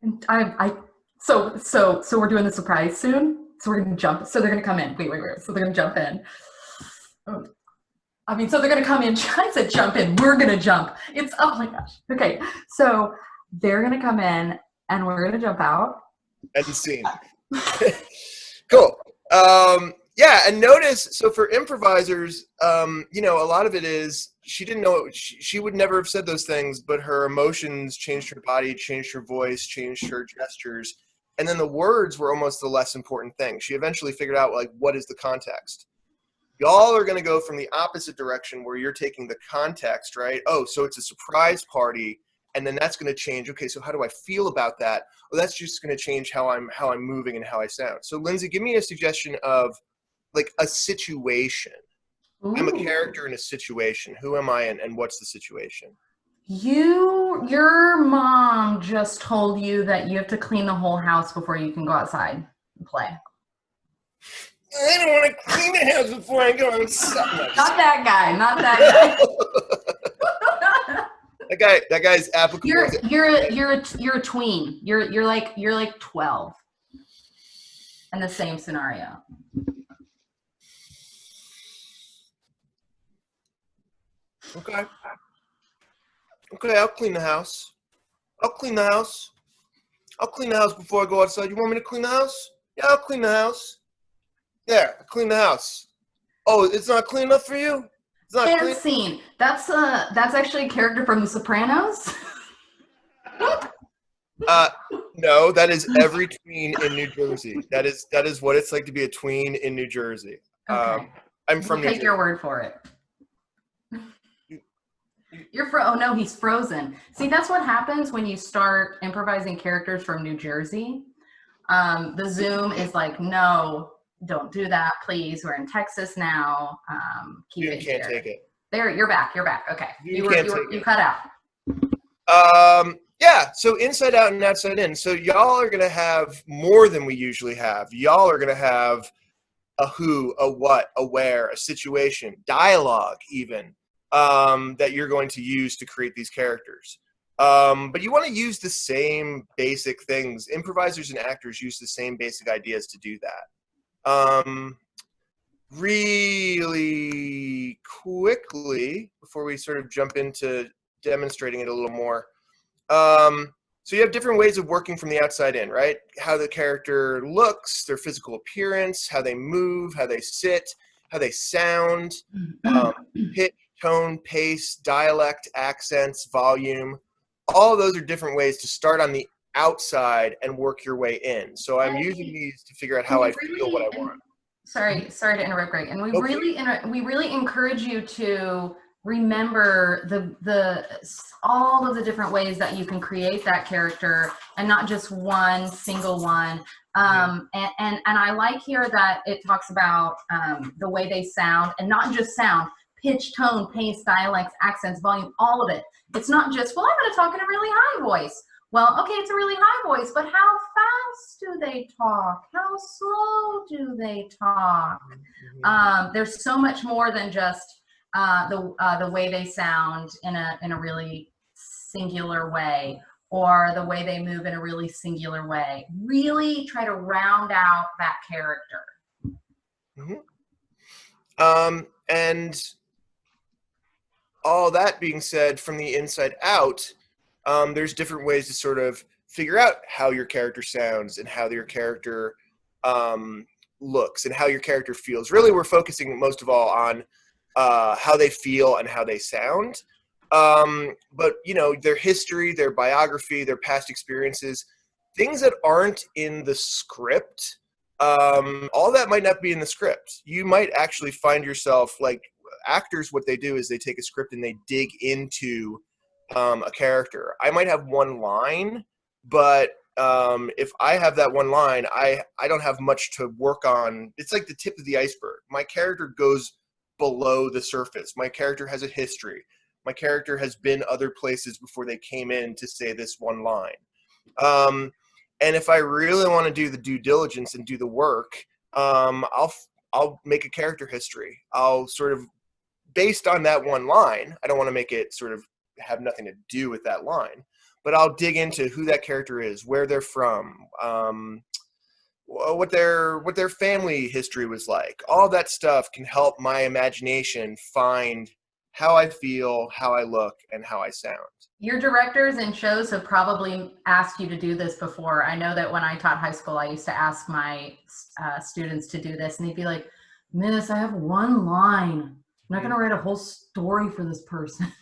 And so we're doing the surprise soon. So we're gonna jump. So they're gonna come in. Wait. So they're gonna jump in. Oh. I mean, so they're gonna come in. I said jump in. We're gonna jump. It's oh my gosh. Okay. So they're gonna come in and we're gonna jump out. And scene. Cool. Yeah, and notice, so for improvisers, a lot of it is she didn't know she would never have said those things, but her emotions changed her body, changed her voice, changed her gestures, and then the words were almost the less important thing. She eventually figured out, like, what is the context? Y'all are going to go from the opposite direction where you're taking the context, right? Oh, so it's a surprise party, and then that's going to change. Okay, so how do I feel about that? Well, that's just going to change how I'm moving and how I sound. So, Lindsay, give me a suggestion of like a situation. Ooh. I'm a character in a situation. Who am I and what's the situation? Your mom just told you that you have to clean the whole house before you can go outside and play. I don't want to clean the house before I go outside. Not that guy. Not that guy. That guy's applicable. You're a tween. You're like 12. In the same scenario. Okay, I'll clean the house. I'll clean the house before I go outside. You want me to clean the house? Yeah, I'll clean the house. There, I clean the house. Oh, it's not clean enough for you? It's not And clean? scene. That's actually a character from The Sopranos. No, that is every tween in New Jersey. That is what it's like to be a tween in New Jersey. Okay. I'm from New Take Jersey. your word for it. Oh no, he's frozen. See, that's what happens when you start improvising characters from New Jersey. The Zoom is like, no, don't do that, please. We're in Texas now. Keep it can't here. take it. There, you're back. Okay. You can't take You it. cut out. Yeah, so inside out and outside in. So y'all are going to have more than we usually have. Y'all are going to have a who, a what, a where, a situation, dialogue even, that you're going to use to create these characters. But you want to use the same basic things. Improvisers and actors use the same basic ideas to do that. Really quickly, before we sort of jump into demonstrating it a little more, so you have different ways of working from the outside in, right? How the character looks, their physical appearance, how they move, how they sit, how they sound, pitch, tone, pace, dialect, accents, volume. All of those are different ways to start on the outside and work your way in. So I'm using these to figure out how I feel what I want. Sorry to interrupt, Greg. And we really encourage you to remember all of the different ways that you can create that character and not just one single one. And I like here that it talks about the way they sound, and not just sound, pitch, tone, pace, dialects, accents, volume, all of it. It's not just, well, I'm going to talk in a really high voice. Well, okay, it's a really high voice, but how fast do they talk? How slow do they talk? There's so much more than just the way they sound in a really singular way, or the way they move in a really singular way. Really try to round out that character. And all that being said, from the inside out, there's different ways to sort of figure out how your character sounds and how your character looks and how your character feels. Really, we're focusing most of all on how they feel and how they sound. But, you know, their history, their biography, their past experiences, things that aren't in the script, all that might not be in the script. You might actually find yourself, like, actors, what they do is they take a script and they dig into a character. I might have one line, but if I have that one line, I don't have much to work on. It's like the tip of the iceberg. My character goes below the surface. My character has a history. My character has been other places before they came in to say this one line. And if I really want to do the due diligence and do the work, I'll make a character history. I'll sort of, based on that one line, I don't want to make it sort of have nothing to do with that line, but I'll dig into who that character is, where they're from, what their family history was like. All that stuff can help my imagination find how I feel, how I look, and how I sound. Your directors and shows have probably asked you to do this before. I know that when I taught high school, I used to ask my students to do this, and they'd be like, "Miss, I have one line. I'm not going to write a whole story for this person."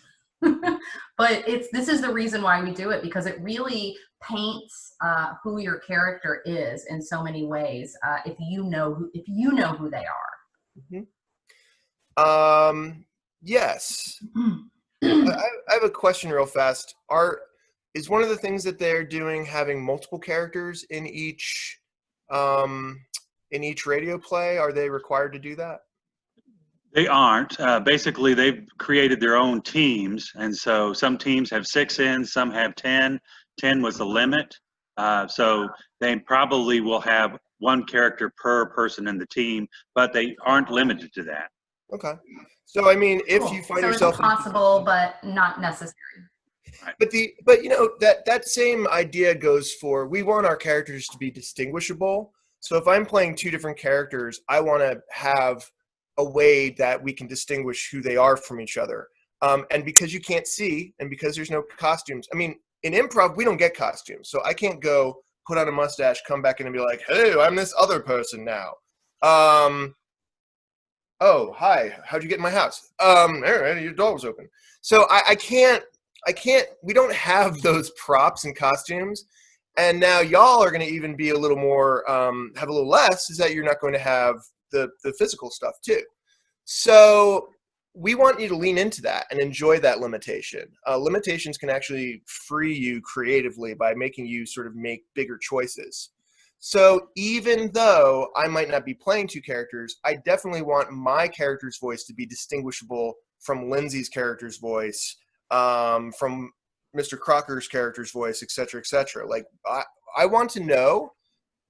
But this is the reason why we do it, because it really paints who your character is in so many ways. If you know who they are. Yes. I have a question real fast. Is one of the things that they're doing having multiple characters in each radio play? Are they required to do that? They aren't. Basically, they've created their own teams, and so some teams have 6 in, some have 10. 10 was the limit. So they probably will have one character per person in the team, but they aren't limited to that. Okay. So I mean, if Cool. you find So yourself it's possible, but not necessary. But you know, that same idea goes for, we want our characters to be distinguishable. So if I'm playing 2 different characters, I want to have a way that we can distinguish who they are from each other. And because you can't see, and because there's no costumes, I mean, in improv, we don't get costumes. So I can't go put on a mustache, come back in and be like, "Hey, I'm this other person now." Oh, hi, how'd you get in my house? Your door was open. So I can't, we don't have those props and costumes. And now y'all are going to even be a little more, have a little less, is that you're not going to have the physical stuff too. So we want you to lean into that and enjoy that limitation. Limitations can actually free you creatively by making you sort of make bigger choices. So even though I might not be playing 2 characters, I definitely want my character's voice to be distinguishable from Lindsay's character's voice, from Mr. Crocker's character's voice, etc., etc. Like, I want to know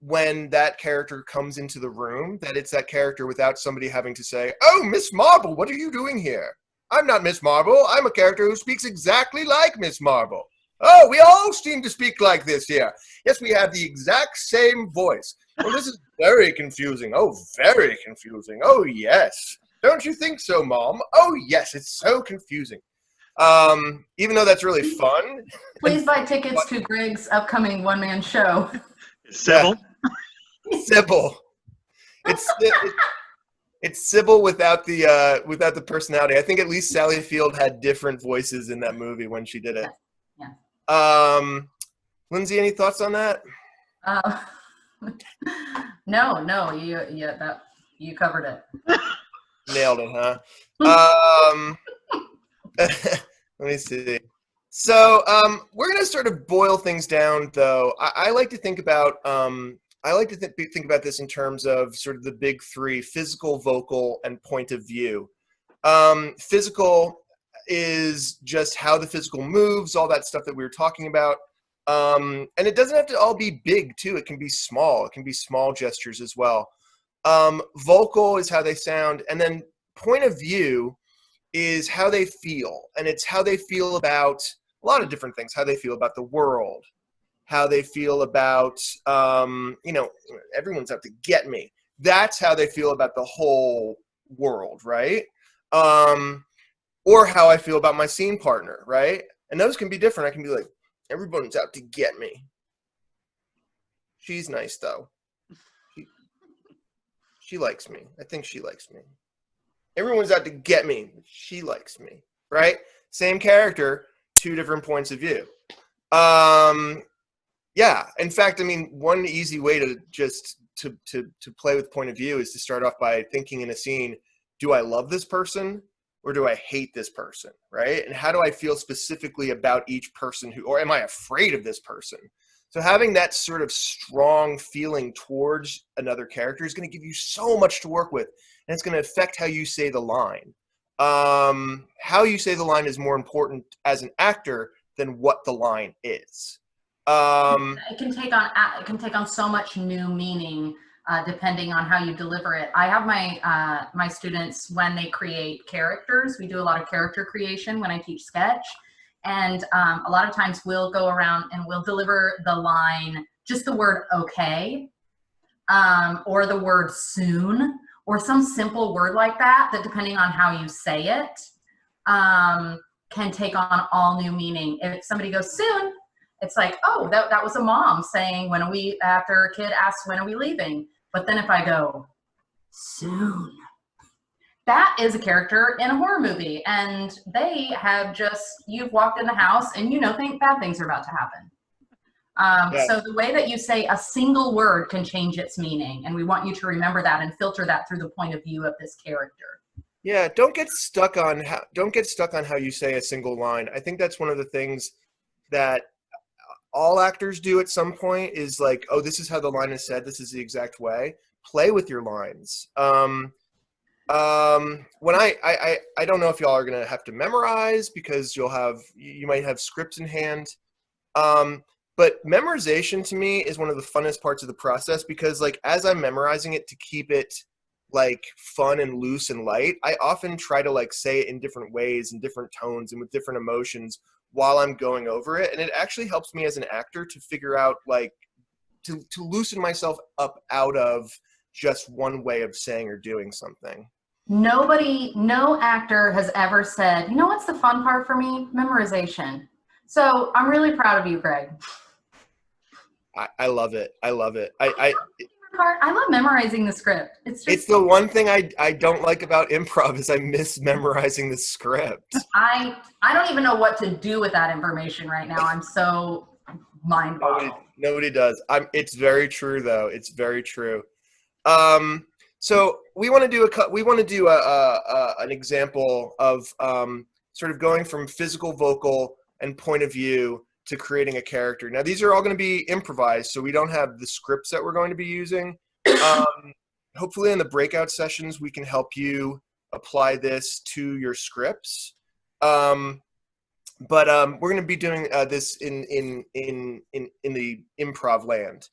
when that character comes into the room that it's that character without somebody having to say, "Oh, Miss Marble, what are you doing here? I'm not Miss Marble. I'm a character who speaks exactly like Miss Marble. Oh, we all seem to speak like this here. Yes, we have the exact same voice. Well, this is very confusing. Oh, very confusing. Oh, yes. Don't you think so, Mom? Oh, yes, it's so confusing." Even though that's really fun. Please buy tickets to Greg's upcoming one-man show. Sybil? Sybil. It's Sybil without the personality. I think at least Sally Field had different voices in that movie when she did it. Yeah. Lindsay, any thoughts on that? No, you covered it. Nailed it, huh? Let me see. So we're going to sort of boil things down, though. I like to think about think about this in terms of sort of the big three: physical, vocal, and point of view. Physical is just how the physical moves, all that stuff that we were talking about. And it doesn't have to all be big, too. It can be small. It can be small gestures as well. Vocal is how they sound. And then point of view is how they feel. And it's how they feel about a lot of different things. How they feel about the world. How they feel about, everyone's out to get me. That's how they feel about the whole world, right? Or how I feel about my scene partner, right? And those can be different. I can be like, everyone's out to get me. She's nice, though. She likes me. I think she likes me. Everyone's out to get me. She likes me, right? Same character, two different points of view. Yeah. In fact, I mean, one easy way to just to play with point of view is to start off by thinking in a scene, do I love this person or do I hate this person, right? And how do I feel specifically about each person or am I afraid of this person? So having that sort of strong feeling towards another character is going to give you so much to work with, and it's going to affect how you say the line. How you say the line is more important as an actor than what the line is. It can take on so much new meaning depending on how you deliver it. I have my students, when they create characters, we do a lot of character creation when I teach sketch. And a lot of times we'll go around and we'll deliver the line, just the word okay, or the word soon, or some simple word like that, that depending on how you say it, can take on all new meaning. If somebody goes soon, it's like, oh, that was a mom saying, after a kid asks, when are we leaving? But then if I go, soon, that is a character in a horror movie, and they have you've walked in the house and bad things are about to happen. Yeah. So the way that you say a single word can change its meaning, and we want you to remember that and filter that through the point of view of this character. Yeah, don't get stuck on how you say a single line. I think that's one of the things that all actors do at some point is like, oh, this is how the line is said. This is the exact way. Play with your lines. When I don't know if y'all are gonna have to memorize because you might have scripts in hand. But memorization to me is one of the funnest parts of the process because like as I'm memorizing it to keep it like fun and loose and light, I often try to like say it in different ways and different tones and with different emotions while I'm going over it. And it actually helps me as an actor to figure out like to loosen myself up out of just one way of saying or doing something. No actor has ever said, you know what's the fun part for me? Memorization. So I'm really proud of you, Greg. I love it. I love it. I love memorizing the script. It's the one thing I don't like about improv is I miss memorizing the script. I don't even know what to do with that information right now. I'm so mind-boggled. Nobody does. It's very true though. It's very true. So we want to do an example of sort of going from physical, vocal, and point of view to creating a character. Now these are all going to be improvised, so we don't have the scripts that we're going to be using. Hopefully in the breakout sessions we can help you apply this to your scripts. But we're going to be doing this in the improv land.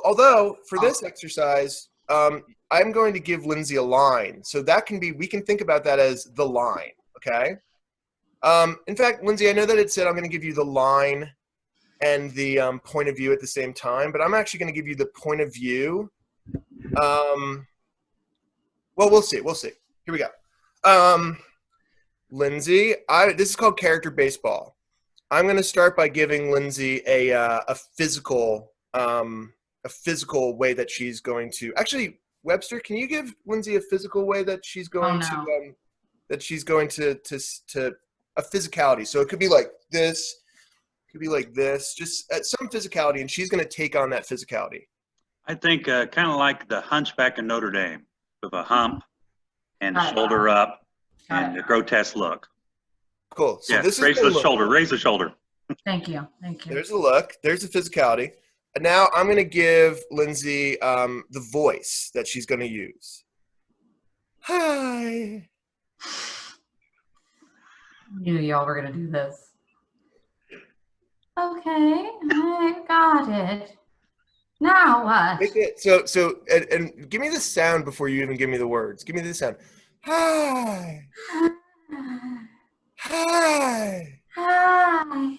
Although for this exercise, I'm going to give Lindsay a line. So we can think about that as the line, okay? In fact, Lindsay, I know that it said I'm going to give you the line and the point of view at the same time, but I'm actually going to give you the point of view. Well, we'll see. Here we go. Lindsay, this is called character baseball. I'm going to start by giving Lindsay a physical way that she's going to. Actually, Webster, can you give Lindsay a physical way that she's going to a physicality? So it could be like this, it could be like this, just some physicality, and she's going to take on that physicality. I think kind of like the Hunchback of Notre Dame with a hump and Got it. shoulder up Got and it. a grotesque look. Cool. So Yes, this is raise the the look. shoulder, raise the shoulder. Thank you. Thank you. There's the look. There's the physicality. And now I'm going to give Lindsay the voice that she's going to use. Hi. Knew y'all were gonna do this. Okay, I got it. Now what? Make it, and give me the sound before you even give me the words. Give me the sound. Hi. Hi. Hi.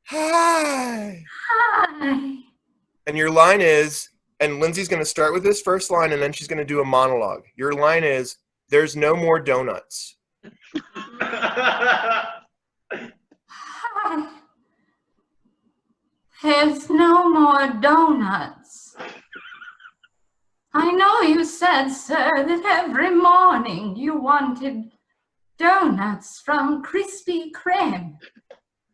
Hi. Hi. And your line is, and Lindsay's going to start with this first line, and then she's going to do a monologue. Your line is, "There's no more donuts." Hi. There's no more donuts. I know you said, sir, that every morning you wanted donuts from Krispy Kreme,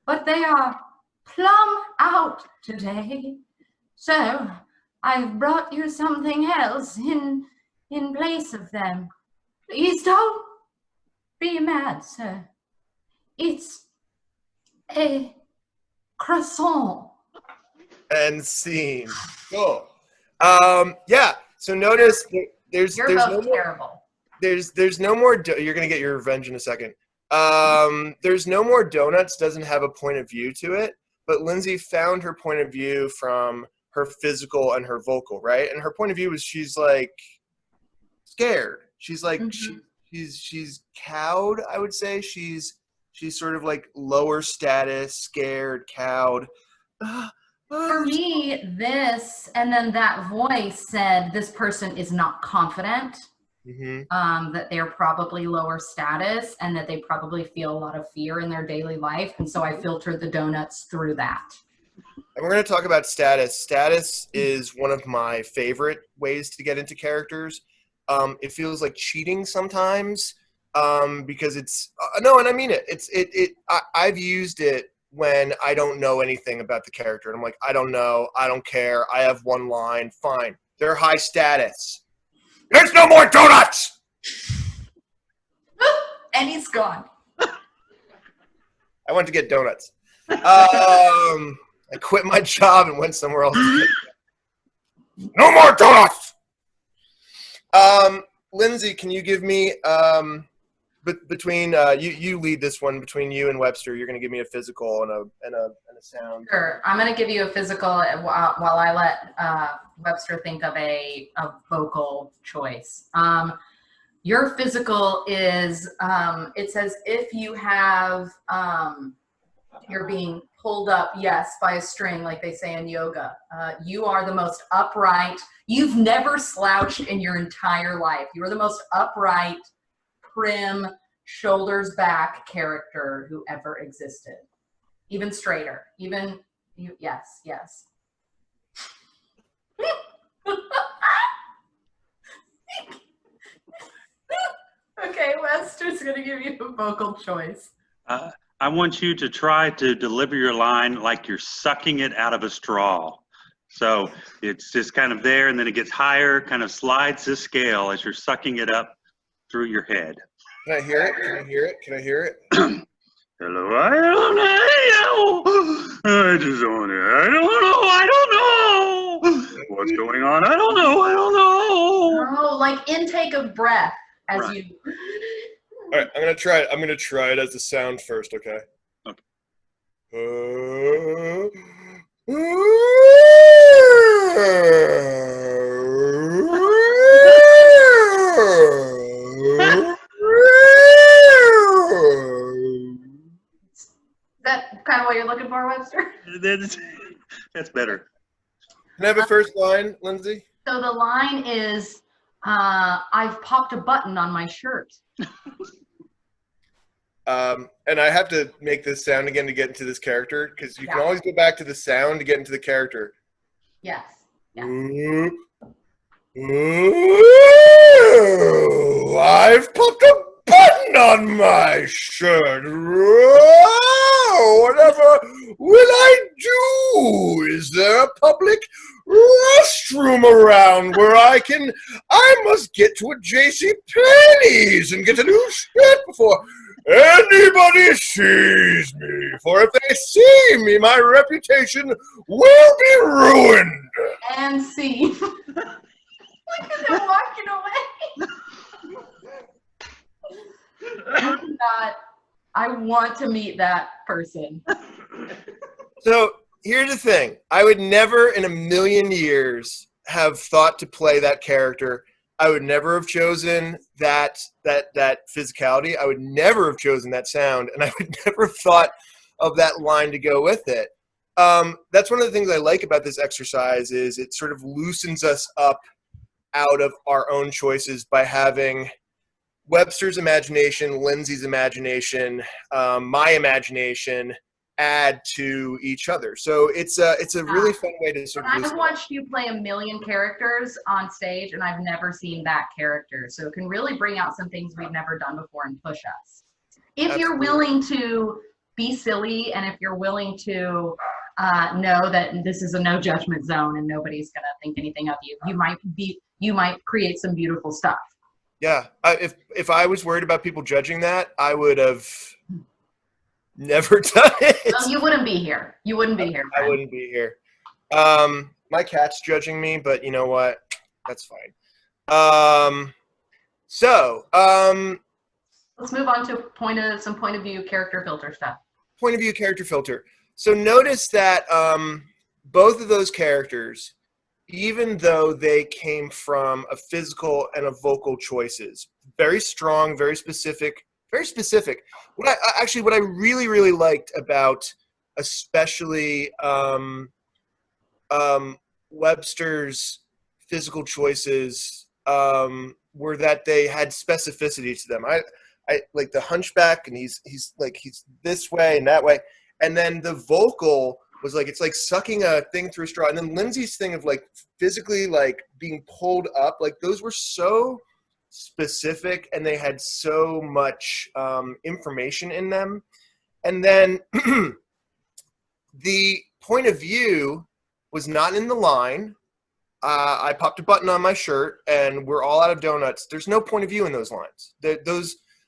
but they are plumb out today. So I've brought you something else in place of them. Please don't be mad, sir. It's a croissant. And scene. Cool. Yeah. So notice there's You're no both more, terrible. there's no more. You're gonna get your revenge in a second. There's no more donuts. Doesn't have a point of view to it, but Lindsay found her point of view from her physical and her vocal, right? And her point of view is she's like scared. She's like she's cowed. I would say she's sort of like lower status, scared, cowed. For me, this and then that voice said this person is not confident, that they're probably lower status and that they probably feel a lot of fear in their daily life. And so I filtered the donuts through that. And we're going to talk about status. Status is one of my favorite ways to get into characters. It feels like cheating sometimes because it's no, and I mean it. I've used it when I don't know anything about the character. And I'm like, I don't know. I don't care. I have one line. Fine. They're high status. There's no more donuts. And he's gone. I went to get donuts. I quit my job and went somewhere else. No more donuts. Lindsay, can you give me between you lead this one between you and Webster? You're going to give me a physical and a sound. Sure. I'm going to give you a physical while I let Webster think of a vocal choice. Your physical is, it says if you have, you're being pulled up, yes, by a string, like they say in yoga. You are the most upright. You've never slouched in your entire life. You are the most upright, prim, shoulders back character who ever existed. Even straighter. Even, yes, yes. Okay, Wester's going to give you a vocal choice. I want you to try to deliver your line like you're sucking it out of a straw. So it's just kind of there, and then it gets higher, kind of slides the scale as you're sucking it up through your head. Can I hear it? Can I hear it? Can I hear it? Hello, I don't know. I don't know. What's going on? I don't know. Oh, like intake of breath as Right. you. All right, I'm gonna try it. I'm gonna try it as a sound first, okay? Okay. Is that kind of what you're looking for, Webster? That's better. Can I have a first line, Lindsay? So the line is, I've popped a button on my shirt. And I have to make this sound again to get into this character, because you can Yeah. always go back to the sound to get into the character. Yes. Yeah. I've popped a button on my shirt. Oh, whatever will I do? Is there a public restroom around where I must get to a J.C. Penney's and get a new shirt before anybody sees me. For if they see me, my reputation will be ruined. And see. Look at them walking away. I want to meet that person. So here's the thing. I would never in a million years have thought to play that character. I would never have chosen that physicality. I would never have chosen that sound, and I would never have thought of that line to go with it. That's one of the things I like about this exercise is it sort of loosens us up out of our own choices by having Webster's imagination, Lindsay's imagination, my imagination add to each other. So it's a really fun way to sort of. I've watched you play a million characters on stage, and I've never seen that character. So it can really bring out some things we've never done before and push us. If you're willing to be silly, and if you're willing to know that this is a no judgment zone and nobody's gonna think anything of you, you might create some beautiful stuff. Yeah, if I was worried about people judging that, I would have never done it. Well, you wouldn't be here. You wouldn't be here. I wouldn't be here. My cat's judging me, but you know what? That's fine. Let's move on to some point of view character filter stuff. Point of view character filter. So notice that both of those characters, even though they came from a physical and a vocal choices, very strong, very specific, very specific. What I really, really liked about especially Webster's physical choices were that they had specificity to them. I like the hunchback, and he's this way and that way, and then the vocal was like, it's like sucking a thing through a straw. And then Lindsay's thing of like physically like being pulled up, like those were so specific and they had so much information in them. And then the point of view was not in the line. I popped a button on my shirt and we're all out of donuts. There's no point of view in those lines.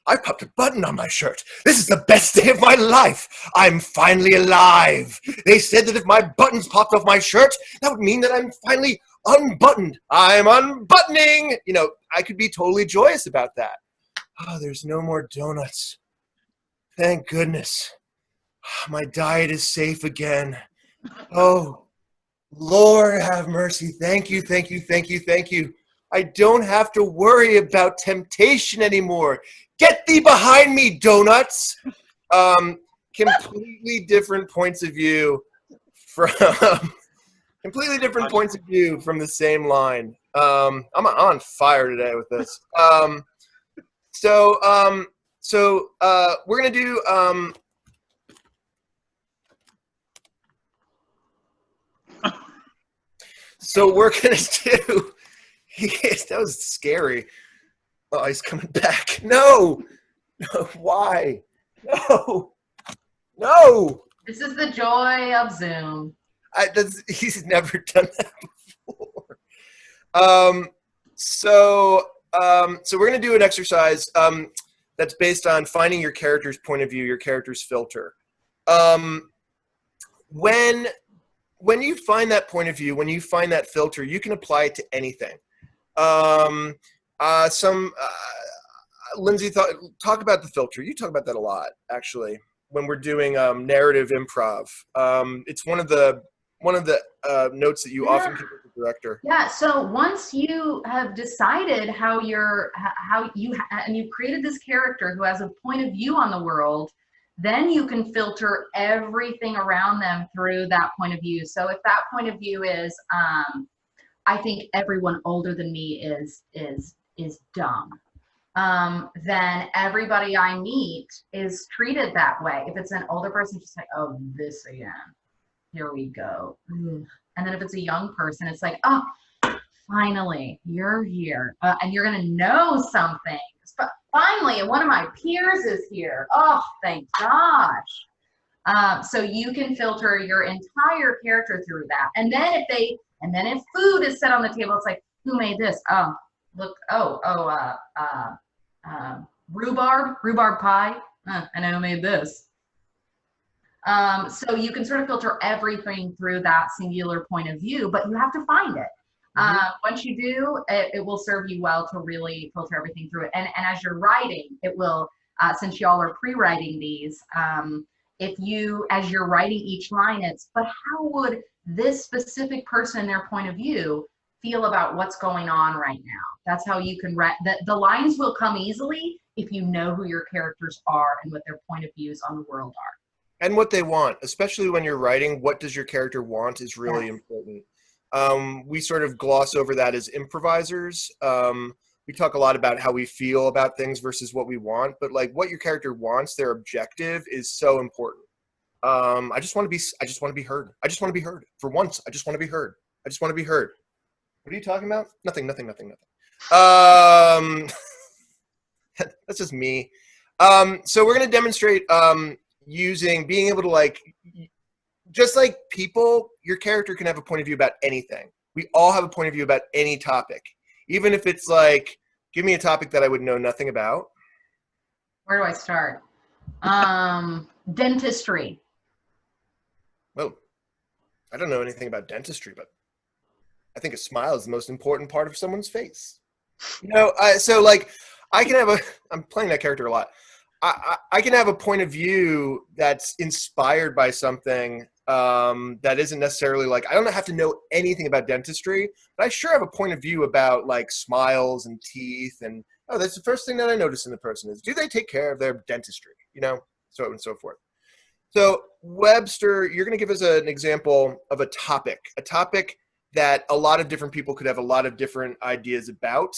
I popped a button on my shirt. This is the best day of my life. I'm finally alive. They said that if my buttons popped off my shirt, that would mean that I'm finally unbuttoned. I'm unbuttoning. You know, I could be totally joyous about that. Oh, there's no more donuts. Thank goodness. My diet is safe again. Oh, Lord have mercy. Thank you, thank you, thank you, thank you. I don't have to worry about temptation anymore. Get thee behind me, donuts. Completely different points of view from the same line. I'm on fire today with this. So we're gonna do so we're gonna do that was scary. Oh, he's coming back. No, why? No. This is the joy of Zoom. He's never done that before. So we're gonna do an exercise that's based on finding your character's point of view, your character's filter. When you find that point of view, when you find that filter, you can apply it to anything. Lindsay, talk about the filter. You talk about that a lot, actually, when we're doing narrative improv. It's one of the notes that you often give as a director. Yeah. So once you have decided and you've created this character who has a point of view on the world, then you can filter everything around them through that point of view. So if that point of view is, I think everyone older than me is dumb, then everybody I meet is treated that way. If it's an older person, just like, oh, this again. Here we go. And then if it's a young person, it's like, oh, finally, you're here. And you're going to know something. finally, one of my peers is here. Oh, thank gosh. So you can filter your entire character through that. And then if food is set on the table, it's like, who made this? Oh, look, rhubarb pie. I know who made this. So you can sort of filter everything through that singular point of view, but you have to find it. Once you do, it will serve you well to really filter everything through it. And as you're writing, it will, since y'all are pre-writing these, as you're writing each line, but how would this specific person, their point of view, feel about what's going on right now? That's how you can write. The lines will come easily if you know who your characters are and what their point of views on the world are. And what they want, especially when you're writing, what does your character want is really important. We sort of gloss over that as improvisers. We talk a lot about how we feel about things versus what we want, but like what your character wants, their objective is so important. I just want to be heard. I just want to be heard. For once, I just want to be heard. I just want to be heard. What are you talking about? Nothing. That's just me. So we're going to demonstrate being able to, like, just like people, your character can have a point of view about anything. We all have a point of view about any topic. Even if it's like, give me a topic that I would know nothing about. Where do I start? Dentistry. Well, I don't know anything about dentistry, but I think a smile is the most important part of someone's face. You know, so like I can have I'm playing that character a lot. I can have a point of view that's inspired by something that isn't necessarily like, I don't have to know anything about dentistry, but I sure have a point of view about like smiles and teeth. And, oh, that's the first thing that I notice in the person is, do they take care of their dentistry? You know, so on and so forth. So Webster, you're going to give us an example of a topic that a lot of different people could have a lot of different ideas about.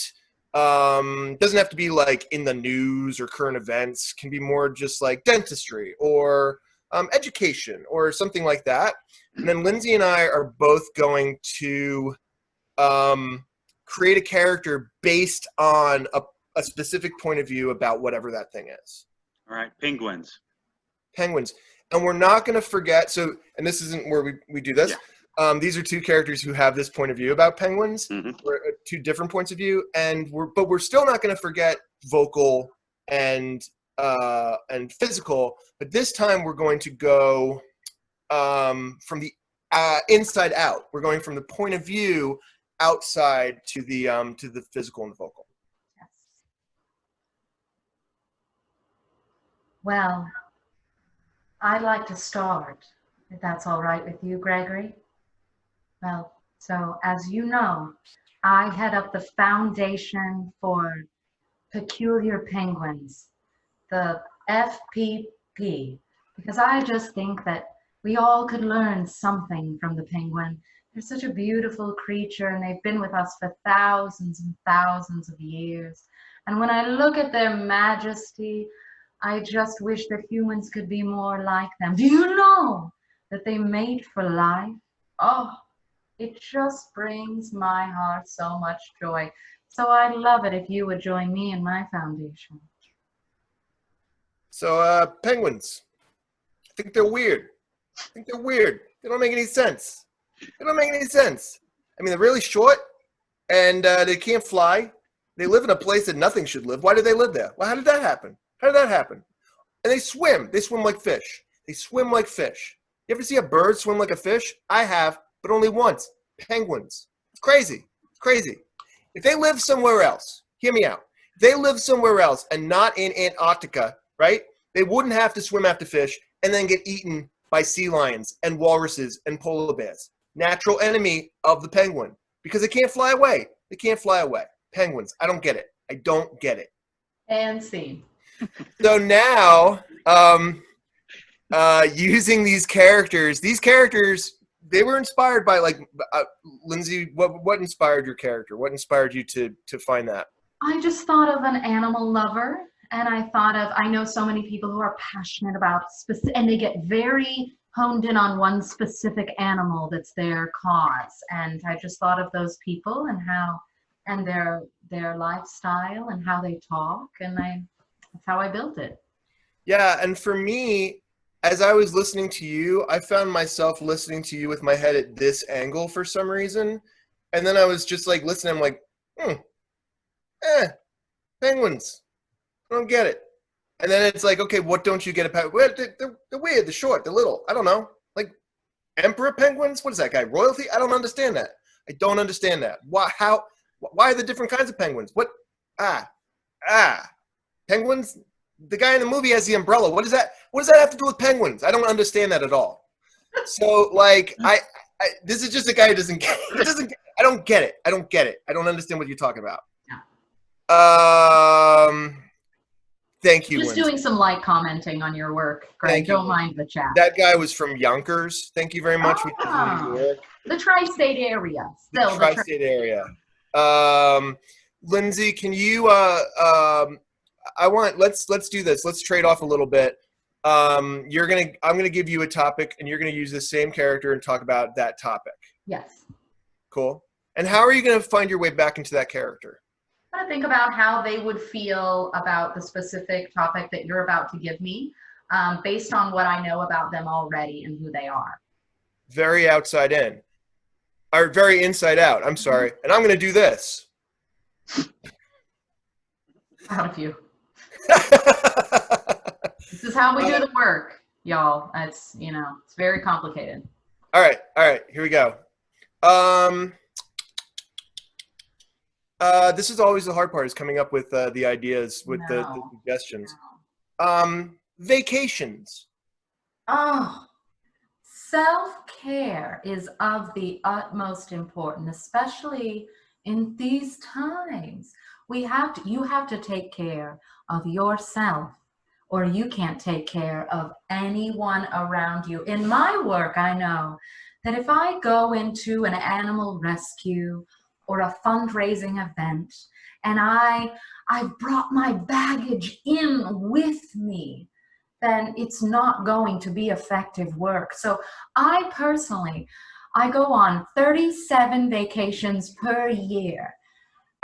Doesn't have to be like in the news or current events, can be more just like dentistry or education or something like that. And then Lindsay and I are both going to create a character based on a specific point of view about whatever that thing is. All right, penguins. And we're not going to forget, so, and this isn't where we do this. Yeah. These are two characters who have this point of view about penguins. Mm-hmm. We're two different points of view, and we're still not going to forget vocal and physical. But this time we're going to go from the inside out. We're going from the point of view outside to the physical and the vocal. Yes. Well, I'd like to start, if that's all right with you, Gregory. Well, so as you know, I head up the Foundation for Peculiar Penguins, the FPP, because I just think that we all could learn something from the penguin. They're such a beautiful creature, and they've been with us for thousands and thousands of years. And when I look at their majesty, I just wish that humans could be more like them. Do you know that they mate for life? Oh, it just brings my heart so much joy. So I'd love it if you would join me in my foundation. So penguins, I think they're weird. They don't make any sense. I mean, they're really short, and they can't fly. They live in a place that nothing should live. Why do they live there? Well, how did that happen? And they swim. They swim like fish. You ever see a bird swim like a fish? I have, but only once. Penguins. It's crazy. If they live somewhere else, hear me out. If they live somewhere else and not in Antarctica, right? They wouldn't have to swim after fish and then get eaten by sea lions and walruses and polar bears. Natural enemy of the penguin, because they can't fly away. Penguins. I don't get it. And scene. So now, using these characters, they were inspired by, like, Lindsay, what inspired your character? What inspired you to find that? I just thought of an animal lover, and I know so many people who are passionate about and they get very honed in on one specific animal that's their cause. And I just thought of those people and how and their lifestyle and how they talk, and that's how I built it. Yeah, and for me, as I was listening to you, I found myself listening to you with my head at this angle for some reason. And then I was just like listening, I'm like, penguins. I don't get it. And then it's like, okay, what don't you get about? Well, they're weird, they're short, they're little. I don't know. Like emperor penguins? What is that guy? Royalty? I don't understand that. I don't understand that. Why are there different kinds of penguins? What? Penguins? The guy in the movie has the umbrella. What does that have to do with penguins? I don't understand that at all. So like I this is just a guy who doesn't get it. I don't get it. I don't get it. I don't understand what you're talking about. Yeah. Thank you. Just Lindsay. doing some light commenting on your work, Greg. Thank you. Don't mind the chat. That guy was from Yonkers. Thank you very much. The tri-state area. The tri-state area. Lindsay, can you let's do this. Let's trade off a little bit. I'm gonna give you a topic and you're gonna use the same character and talk about that topic. Yes. Cool. And how are you gonna find your way back into that character? I'm gonna think about how they would feel about the specific topic that you're about to give me, based on what I know about them already and who they are. Very outside in. Or very inside out. I'm sorry. And I'm gonna do this. Proud of you. This is how we do the work, y'all. It's it's very complicated. All right, here we go. This is always the hard part, is coming up with the ideas, with the suggestions. Vacations. Oh, self-care is of the utmost importance, especially in these times. You have to take care of yourself, or you can't take care of anyone around you. In my work, I know that if I go into an animal rescue or a fundraising event and I've brought my baggage in with me, then it's not going to be effective work. So I go on 37 vacations per year.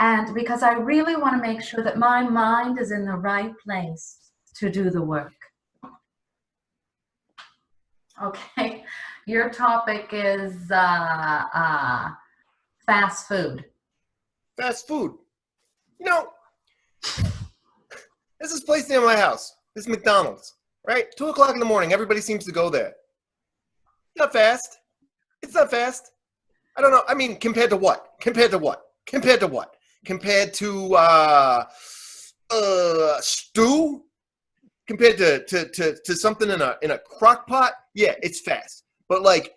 And because I really want to make sure that my mind is in the right place to do the work. Okay, your topic is fast food. Fast food. There's this place near my house. This McDonald's, right? 2 o'clock in the morning, everybody seems to go there. Not fast. It's not fast. I don't know. I mean, compared to what? Compared to what? Compared to what? Compared to stew? Compared to something in a crock pot? Yeah, it's fast. But like,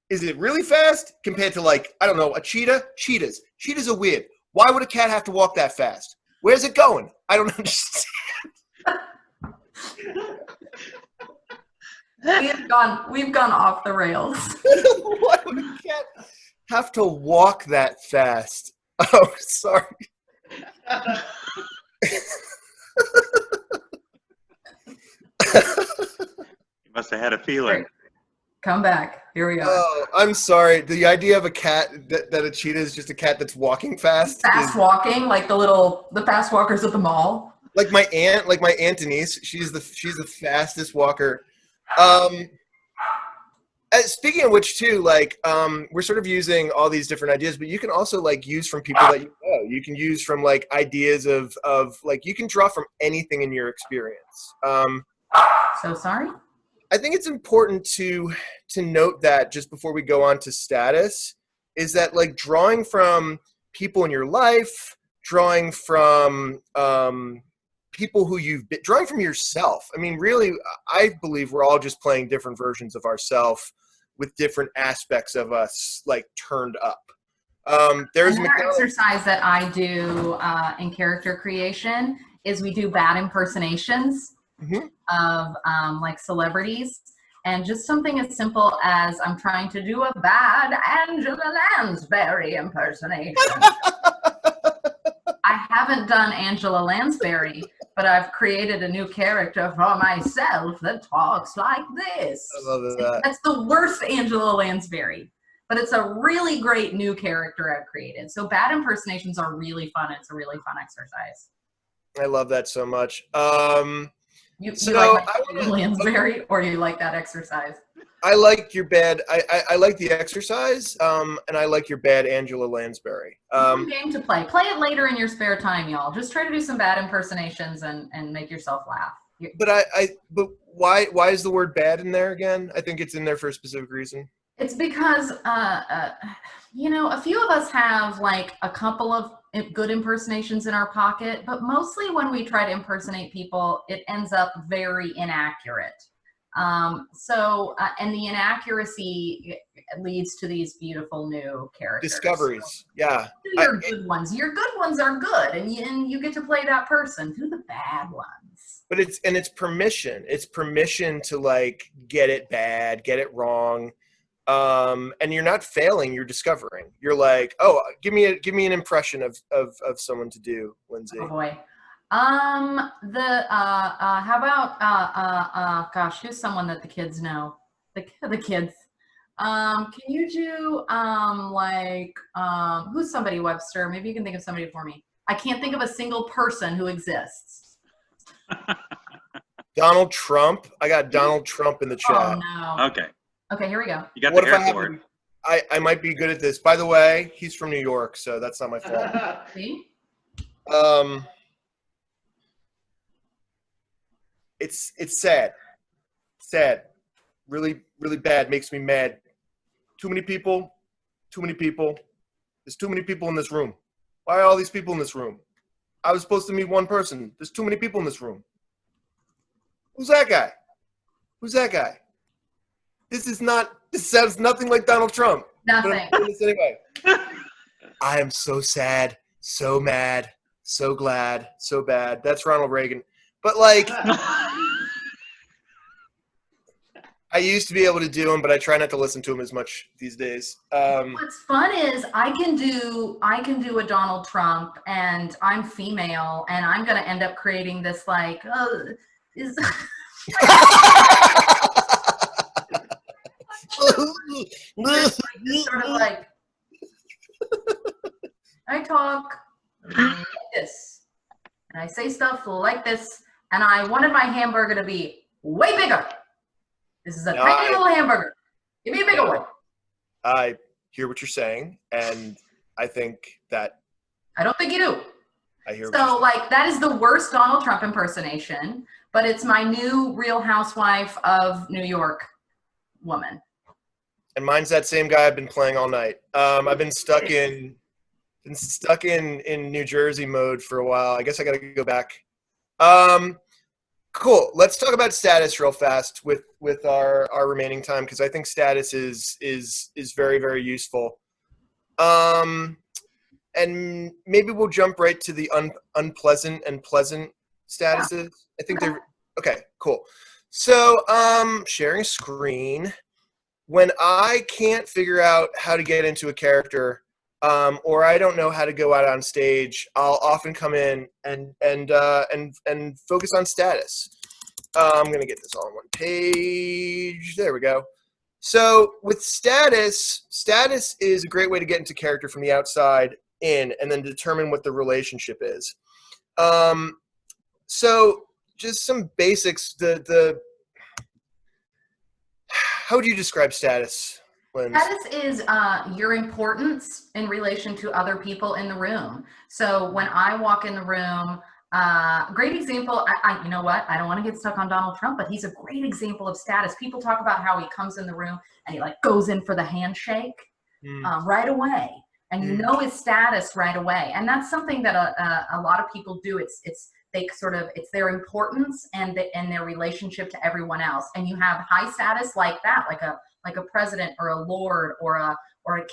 is it really fast compared to, like, I don't know, a cheetah? Cheetahs. Cheetahs are weird. Why would a cat have to walk that fast? Where's it going? I don't understand. We've gone off the rails. Why would a cat have to walk that fast? Oh, sorry. You must have had a feeling. Come back. Here we are. Oh, I'm sorry. The idea of a cat that a cheetah is just a cat that's walking fast. Fast walking, like the fast walkers at the mall. Like my aunt Denise, she's the fastest walker. Speaking of which, too, like, we're sort of using all these different ideas, but you can also, like, use from people that you know. You can use from, like, ideas of like, you can draw from anything in your experience. So sorry? I think it's important to note that, just before we go on to status, is that, like, drawing from people in your life, drawing from people who you've been, drawing from yourself. I mean, really, I believe we're all just playing different versions of ourselves with different aspects of us, like, turned up. There's another exercise that I do in character creation is we do bad impersonations of like celebrities, and just something as simple as I'm trying to do a bad Angela Lansbury impersonation. I haven't done Angela Lansbury, but I've created a new character for myself that talks like this. I love that. That's the worst Angela Lansbury, but it's a really great new character I've created. So bad impersonations are really fun. It's a really fun exercise. I love that so much. You So like I my Lansbury, or you like that exercise? I like your bad. I like the exercise, and I like your bad Angela Lansbury. Fun game to play. Play it later in your spare time, y'all. Just try to do some bad impersonations and make yourself laugh. But why is the word bad in there again? I think it's in there for a specific reason. It's because, you know, a few of us have like a couple of good impersonations in our pocket, but mostly when we try to impersonate people, it ends up very inaccurate. And the inaccuracy leads to these beautiful new characters. Discoveries, yeah. Do your good ones. Your good ones are good, and you get to play that person. Do the bad ones. But it's permission. It's permission to like get it bad, get it wrong. And you're not failing, you're discovering. You're like, oh, give me an impression of someone to do, Lindsay. Oh boy. How about gosh, who's someone that the kids know? The kids. Can you do who's somebody, Webster? Maybe you can think of somebody for me. I can't think of a single person who exists. Donald Trump. I got Donald Trump in the chat. Oh no. Okay. Okay, here we go. You got What the if I hair have for it. him? I might be good at this. By the way, he's from New York, so that's not my fault. See? It's sad. Sad. Really, really bad. Makes me mad. Too many people. There's too many people in this room. Why are all these people in this room? I was supposed to meet one person. There's too many people in this room. Who's that guy? This sounds nothing like Donald Trump. Nothing. But I'm doing this anyway. I am so sad, so mad, so glad, so bad. That's Ronald Reagan. But like, I used to be able to do him, but I try not to listen to him as much these days. What's fun is I can do a Donald Trump, and I'm female, and I'm gonna end up creating this like sort of like I talk like this, and I say stuff like this, and I wanted my hamburger to be way bigger. This is a tiny little hamburger. Give me a bigger one. I hear what you're saying, and I think that I don't think you do. I hear. What you're So like that is the worst Donald Trump impersonation, but it's my new Real Housewife of New York woman. And mine's that same guy I've been playing all night. I've been stuck in New Jersey mode for a while. I guess I got to go back. Cool. Let's talk about status real fast with our remaining time, because I think status is very, very useful. And maybe we'll jump right to the unpleasant and pleasant statuses. I think they're okay. Cool. So sharing screen. When I can't figure out how to get into a character, or I don't know how to go out on stage, I'll often come in and focus on status. I'm gonna get this all on one page. There we go. So with status is a great way to get into character from the outside in, and then determine what the relationship is. So just some basics. How would you describe status, Lynn? Status is your importance in relation to other people in the room. So when I walk in the room, great example, you know what? I don't want to get stuck on Donald Trump, but he's a great example of status. People talk about how he comes in the room and he like goes in for the handshake right away. And you know his status right away. And that's something that a lot of people do. It's their importance and their relationship to everyone else. And you have high status like that, like a president or a lord or a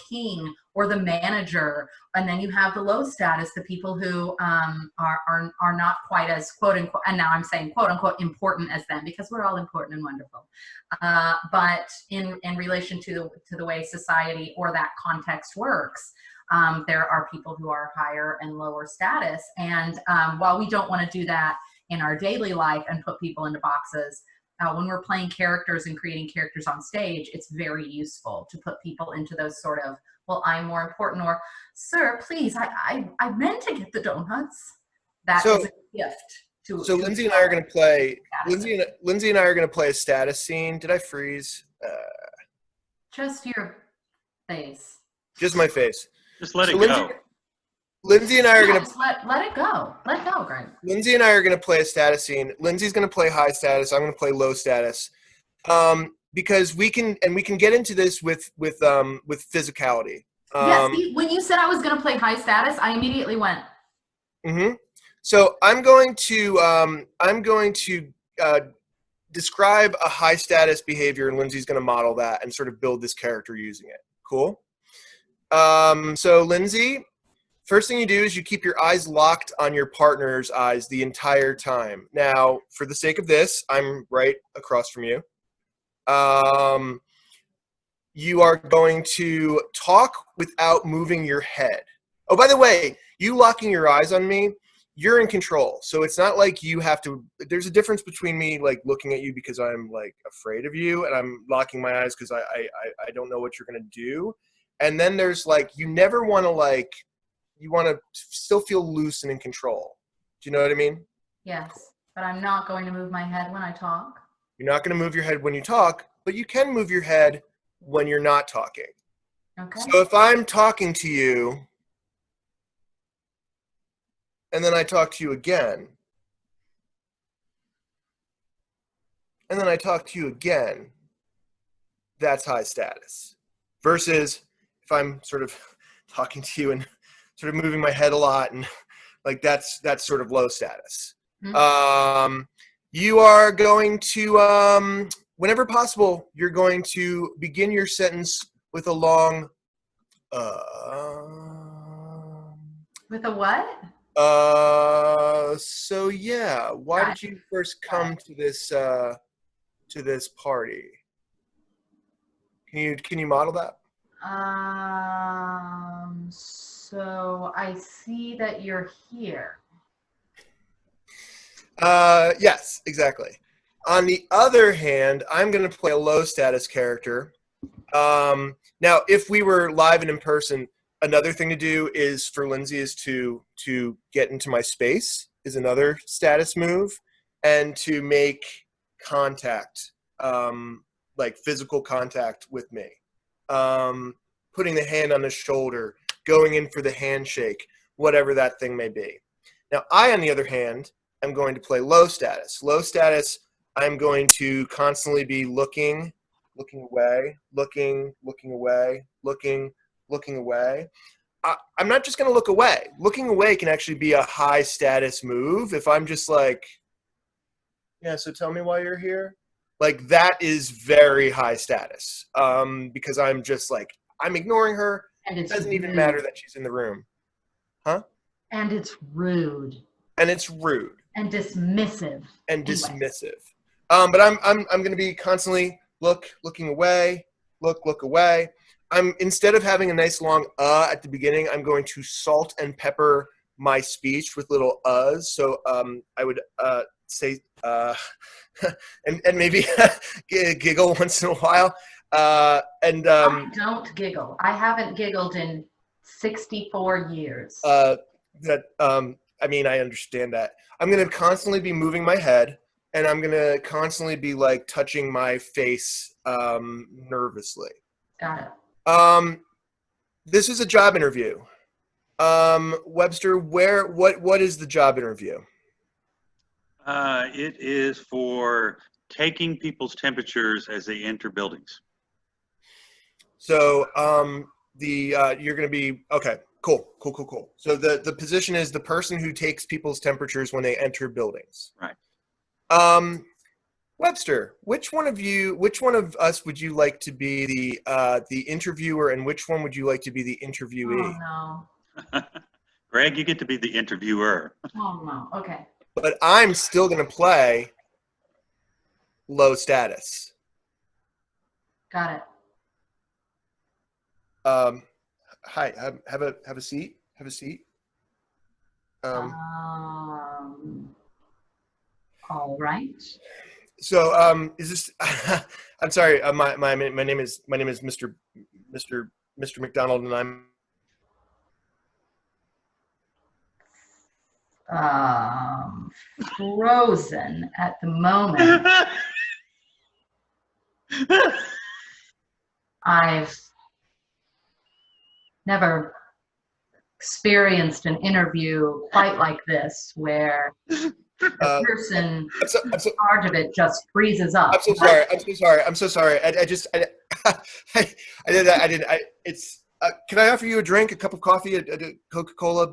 king or the manager. And then you have the low status, the people who are not quite as quote unquote, and now I'm saying quote unquote important as them, because we're all important and wonderful. But in relation to the way society or that context works, there are people who are higher and lower status. And while we don't want to do that in our daily life and put people into boxes, when we're playing characters and creating characters on stage, it's very useful to put people into those sort of, well, I'm more important, or, sir, please, I meant to get the donuts. That So- is a gift. So Lindsay and I are going to play. Status. Lindsay and I are going to play a status scene. Did I freeze? Just your face. Just my face. Just let So it go. Lindsay and I are Yeah, going to. just let it go. Let go, Greg. Lindsay and I are going to play a status scene. Lindsay's going to play high status. I'm going to play low status. Because we can get into this with physicality. Yes, when you said I was going to play high status, I immediately went. Mm-hmm. So I'm going to describe a high status behavior, and Lindsay's going to model that and sort of build this character using it. Cool. So Lindsay, first thing you do is you keep your eyes locked on your partner's eyes the entire time. Now, for the sake of this, I'm right across from you. You are going to talk without moving your head. Oh, by the way, you locking your eyes on me, you're in control. So it's not like you have to, there's a difference between me like looking at you because I'm like afraid of you, and I'm locking my eyes because I don't know what you're going to do. And then there's like, you never want to like, you want to still feel loose and in control. Do you know what I mean? Yes, but I'm not going to move my head when I talk. You're not going to move your head when you talk, but you can move your head when you're not talking. Okay. So if I'm talking to you, and then I talk to you again, and then I talk to you again, that's high status. Versus if I'm sort of talking to you and sort of moving my head a lot, and like that's sort of low status. Mhm. You are going to, whenever possible, you're going to begin your sentence with a long, With a what? so yeah, why Got did you first come to this party? Can you model that? So I see that you're here. Yes, exactly. On the other hand, I'm going to play a low status character. Now, if we were live and in person, another thing to do is for Lindsay is to get into my space is another status move, and to make contact, like physical contact with me. Putting the hand on the shoulder, going in for the handshake, whatever that thing may be. Now, I, on the other hand, am going to play low status. Low status, I'm going to constantly be looking away, looking away, looking away. I'm not just going to look away. Looking away can actually be a high status move. If I'm just like, yeah, so tell me why you're here. Like that is very high status, because I'm just like, I'm ignoring her. And It it's doesn't even rude. matter that she's in the room. And it's rude. And it's rude And dismissive. and Anyway. dismissive. But I'm going to be constantly looking away, look away. Instead of having a nice long at the beginning, I'm going to salt and pepper my speech with little uhs. So I would say and maybe giggle once in a while. I don't giggle. I haven't giggled in 64 years. I mean, I understand that. I'm going to constantly be moving my head, and I'm going to constantly be like touching my face nervously. Got it. This is a job interview. Webster, what is the job interview? It is for taking people's temperatures as they enter buildings. So you're going to be okay. Cool. So the position is the person who takes people's temperatures when they enter buildings. Right. Webster, which one of us would you like to be the interviewer, and which one would you like to be the interviewee? Oh, no. Greg, you get to be the interviewer. Oh, no. Okay. But I'm still going to play low status. Got it. Hi, have a seat. Have a seat. All right. is this? I'm sorry. My name is Mr. McDonald, and I'm. Frozen at the moment. I've never experienced an interview quite like this, where the person in charge of it just freezes up. I'm so sorry. I'm so sorry. I didn't. It's. Can I offer you a drink? A cup of coffee? A Coca-Cola?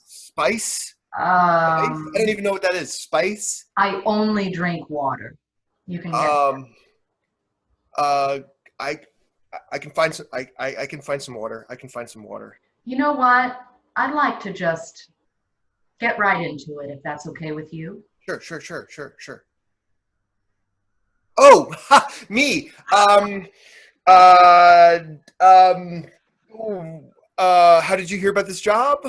Spice? I don't even know what that is. Spice? I only drink water. You can get I can find some. I can find some water. I can find some water. You know what? I'd like to just get right into it, if that's okay with you. Sure. Oh, me. How did you hear about this job?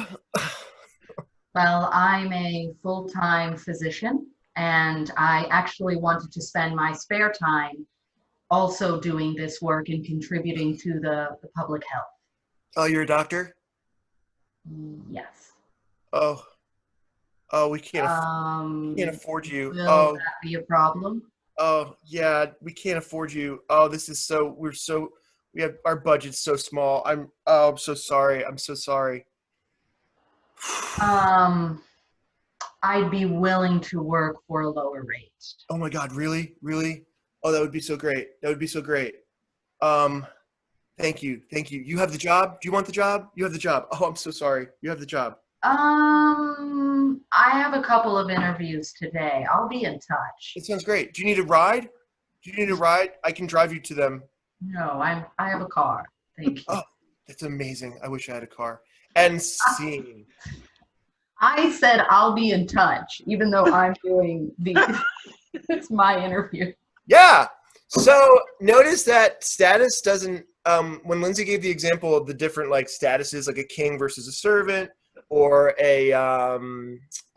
Well, I'm a full-time physician, and I actually wanted to spend my spare time also doing this work and contributing to the public health. Oh, you're a doctor? Yes. Oh, we can't afford you. Will that be a problem? Oh, yeah, we can't afford you. Oh, this is we have our budget's so small. I'm so sorry. I'm so sorry. I'd be willing to work for a lower rate. Oh my God, really? Really? Oh, that would be so great. That would be so great. Thank you. You have the job? Do you want the job? You have the job. Oh, I'm so sorry. You have the job. I have a couple of interviews today. I'll be in touch. It sounds great. Do you need a ride? I can drive you to them. No, I have a car. Thank you. Oh, that's amazing. I wish I had a car. And scene. I said I'll be in touch, even though I'm doing it's my interview. Yeah. So notice that status doesn't, when Lindsay gave the example of the different like statuses, like a king versus a servant, or a, oh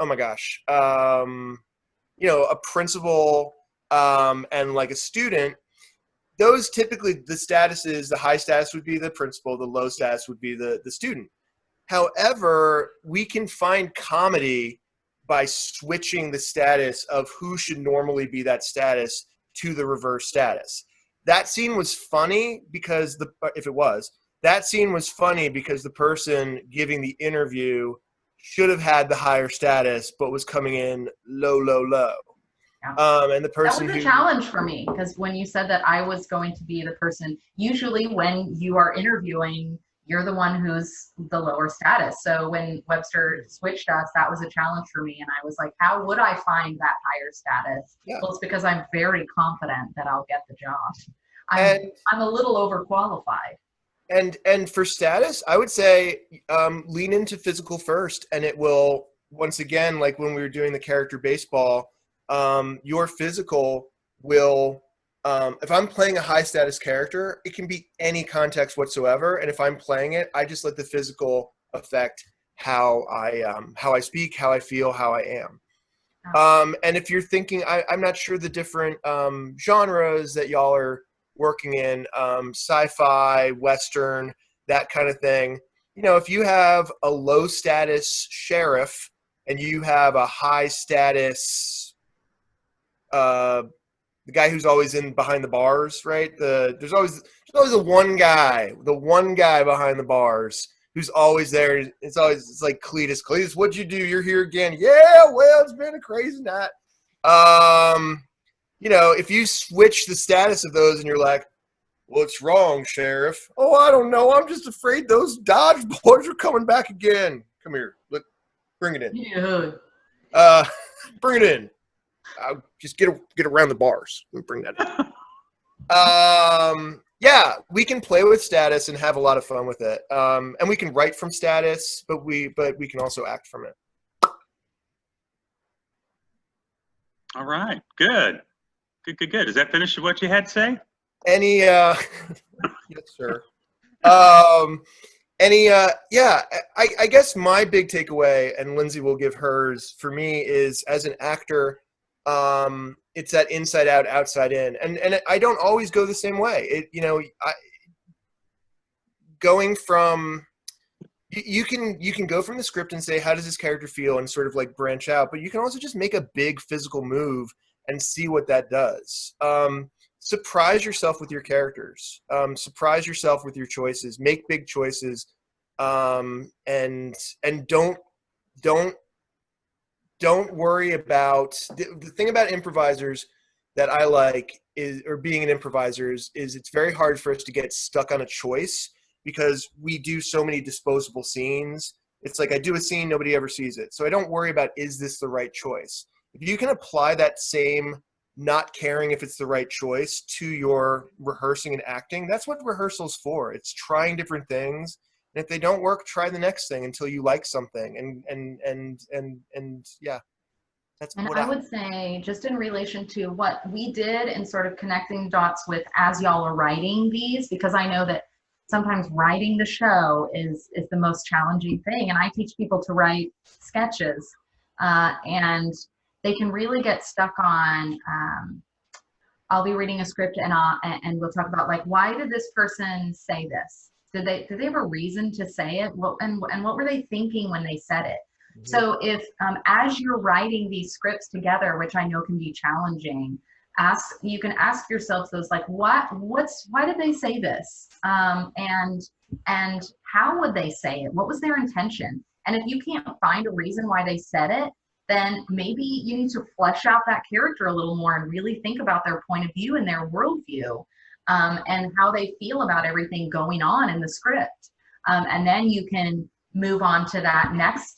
my gosh, a principal and like a student, those typically the statuses, the high status would be the principal, the low status would be the student. However, we can find comedy by switching the status of who should normally be that status to the reverse status. That scene was funny because that scene was funny because the person giving the interview should have had the higher status, but was coming in low. Yeah. And the person that was a challenge for me, because when you said that I was going to be the person, usually when you are interviewing, you're the one who's the lower status. So when Webster switched us, that was a challenge for me. And I was like, how would I find that higher status? Yeah. Well, it's because I'm very confident that I'll get the job. I'm a little overqualified. And for status, I would say lean into physical first, and it will, once again, like when we were doing the character baseball, your physical will, if I'm playing a high status character, it can be any context whatsoever. And if I'm playing it, I just let the physical affect how I speak, how I feel, how I am. And if you're thinking, I'm not sure the different genres that y'all are working in, sci-fi, Western, that kind of thing. If you have a low status sheriff and you have a high status, the guy who's always in behind the bars, right? There's always the one guy behind the bars who's always there. It's like Cletus. Cletus, what'd you do? You're here again. Yeah, well, it's been a crazy night. If you switch the status of those and you're like, what's wrong, Sheriff? Oh, I don't know. I'm just afraid those Dodge boys are coming back again. Come here. Look, bring it in. Yeah. Bring it in. Just get around the bars. We'll bring that in. Yeah, we can play with status and have a lot of fun with it. And we can write from status, but we can also act from it. All right, good. Does that finish what you had to say? Yes, sir. Any, yeah, I guess my big takeaway, and Lindsay will give hers, for me is as an actor, it's that inside out, outside in. And I don't always go the same way. Going from, you can go from the script and say, how does this character feel, and sort of like branch out, but you can also just make a big physical move and see what that does. Surprise yourself with your characters. Surprise yourself with your choices. Make big choices, and don't worry about the thing about improvisers that I like or being an improviser is it's very hard for us to get stuck on a choice because we do so many disposable scenes. It's like I do a scene, nobody ever sees it, so I don't worry about is this the right choice. If you can apply that same not caring if it's the right choice to your rehearsing and acting, that's what rehearsal's for. It's trying different things, and if they don't work, try the next thing until you like something. And yeah, that's And what I would say, just in relation to what we did and sort of connecting dots with as y'all are writing these, because I know that sometimes writing the show is the most challenging thing. And I teach people to write sketches, and they can really get stuck on, I'll be reading a script and we'll talk about, like, why did this person say this? Did they have a reason to say it? And what were they thinking when they said it? Mm-hmm. So if, as you're writing these scripts together, which I know can be challenging, you can ask yourselves those, like, why did they say this? And how would they say it? What was their intention? And if you can't find a reason why they said it, then maybe you need to flesh out that character a little more and really think about their point of view and their worldview, and how they feel about everything going on in the script. And then you can move on to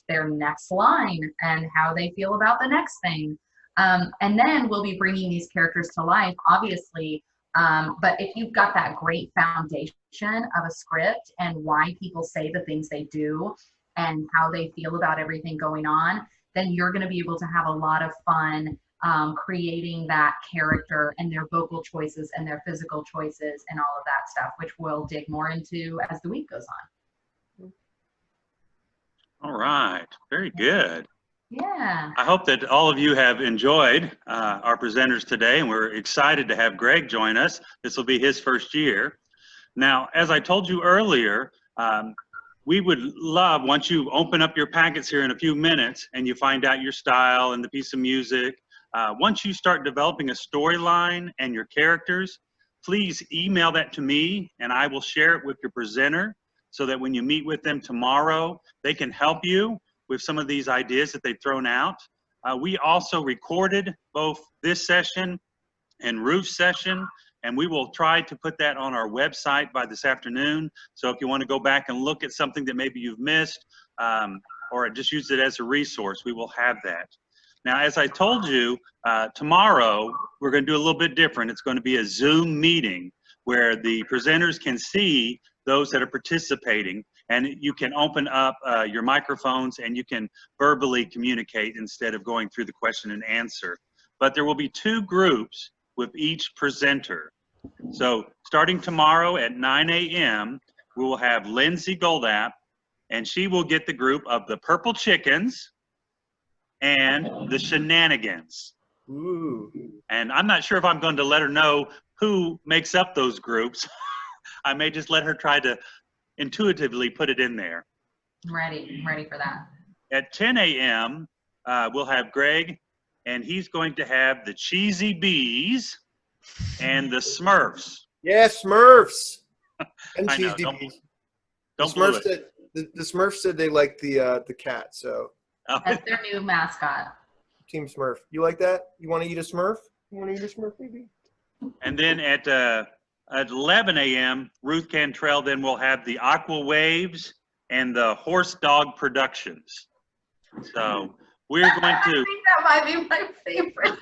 their next line and how they feel about the next thing. And then we'll be bringing these characters to life, obviously. But if you've got that great foundation of a script and why people say the things they do and how they feel about everything going on, then you're going to be able to have a lot of fun creating that character and their vocal choices and their physical choices and all of that stuff, which we'll dig more into as the week goes on. All right, very good. Yeah. I hope that all of you have enjoyed our presenters today, and we're excited to have Greg join us. This will be his first year. Now, as I told you earlier, we would love, once you open up your packets here in a few minutes and you find out your style and the piece of music, once you start developing a storyline and your characters, please email that to me and I will share it with your presenter so that when you meet with them tomorrow, they can help you with some of these ideas that they've thrown out. We also recorded both this session and Ruth's session, and we will try to put that on our website by this afternoon. So if you want to go back and look at something that maybe you've missed, or just use it as a resource, we will have that. Now, as I told you, tomorrow we're going to do a little bit different. It's going to be a Zoom meeting where the presenters can see those that are participating, and you can open up your microphones and you can verbally communicate instead of going through the question and answer. But there will be 2 groups with each presenter. So starting tomorrow at 9 a.m., we will have Lindsay Goldap, and she will get the group of the Purple Chickens and the Shenanigans. Ooh. And I'm not sure if I'm going to let her know who makes up those groups. I may just let her try to intuitively put it in there. I'm ready for that. At 10 a.m., we'll have Greg, and he's going to have the Cheesy Bees and the Smurfs. Yeah, Smurfs. And I know, Cheesy don't Bees. blow Smurfs it. said, the Smurfs said they liked the cat, so That's their new mascot. Team Smurf. You like that? You want to eat a Smurf? You want to eat a Smurf, baby? And then at 11 a.m., Ruth Cantrell then will have the Aqua Waves and the Horse Dog Productions. So we're going I to... think that might be my favorite.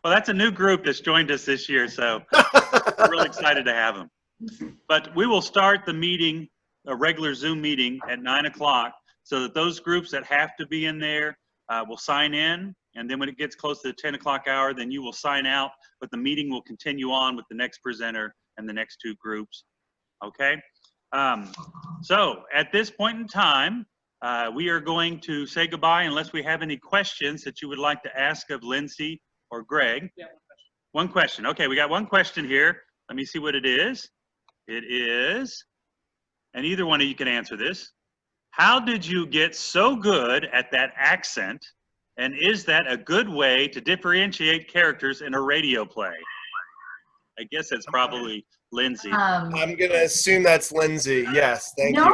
Well, that's a new group that's joined us this year, so we're really excited to have them. But we will start the meeting, a regular Zoom meeting at 9 o'clock, so that those groups that have to be in there will sign in, and then when it gets close to the 10 o'clock hour, then you will sign out, but the meeting will continue on with the next presenter and the next 2 groups. Okay? So at this point in time, we are going to say goodbye unless we have any questions that you would like to ask of Lindsay or Greg. Yeah, One question. Okay, we got one question here. Let me see what it is. It is, and either one of you can answer this. How did you get so good at that accent? And is that a good way to differentiate characters in a radio play? I guess it's probably Lindsay. I'm gonna assume that's Lindsay. Yes, thank you.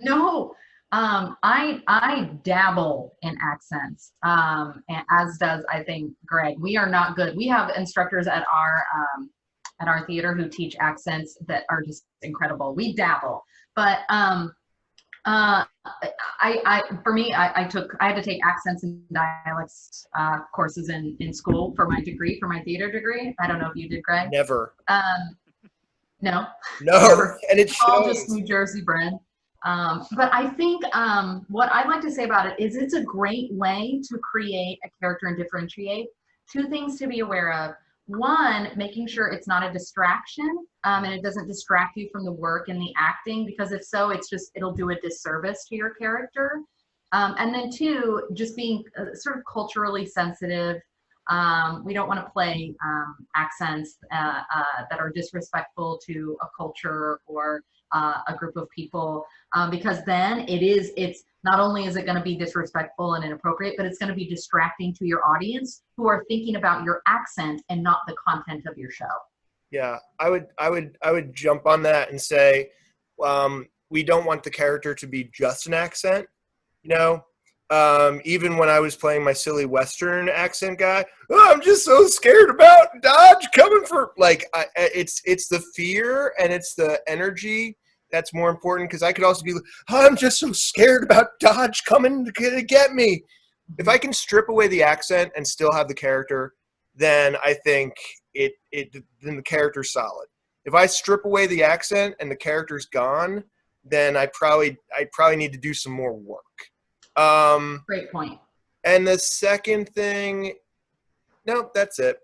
No. I dabble in accents, and as does I think Greg. We are not good. We have instructors at our theater who teach accents that are just incredible. We dabble, but for me, I had to take accents and dialects courses in school for my degree, for my theater degree. I don't know if you did, Greg. Never. No. No, and it All shows. just New Jersey bred. But I think what I'd like to say about it is it's a great way to create a character and differentiate. Two things to be aware of. One, making sure it's not a distraction and it doesn't distract you from the work and the acting, because if so, it'll do a disservice to your character. And then two, just being sort of culturally sensitive. We don't want to play accents that are disrespectful to a culture or a group of people, because then it's not only is it going to be disrespectful and inappropriate, but it's going to be distracting to your audience who are thinking about your accent and not the content of your show. Yeah, I would jump on that and say, we don't want the character to be just an accent. You know, even when I was playing my silly Western accent guy, oh, I'm just so scared about Dodge coming for, like, it's the fear and it's the energy that's more important, because I could also be like, oh, I'm just so scared about Dodge coming to get me. If I can strip away the accent and still have the character, then I think then the character's solid. If I strip away the accent and the character's gone, then I probably need to do some more work. Great point. And the second thing, no, that's it.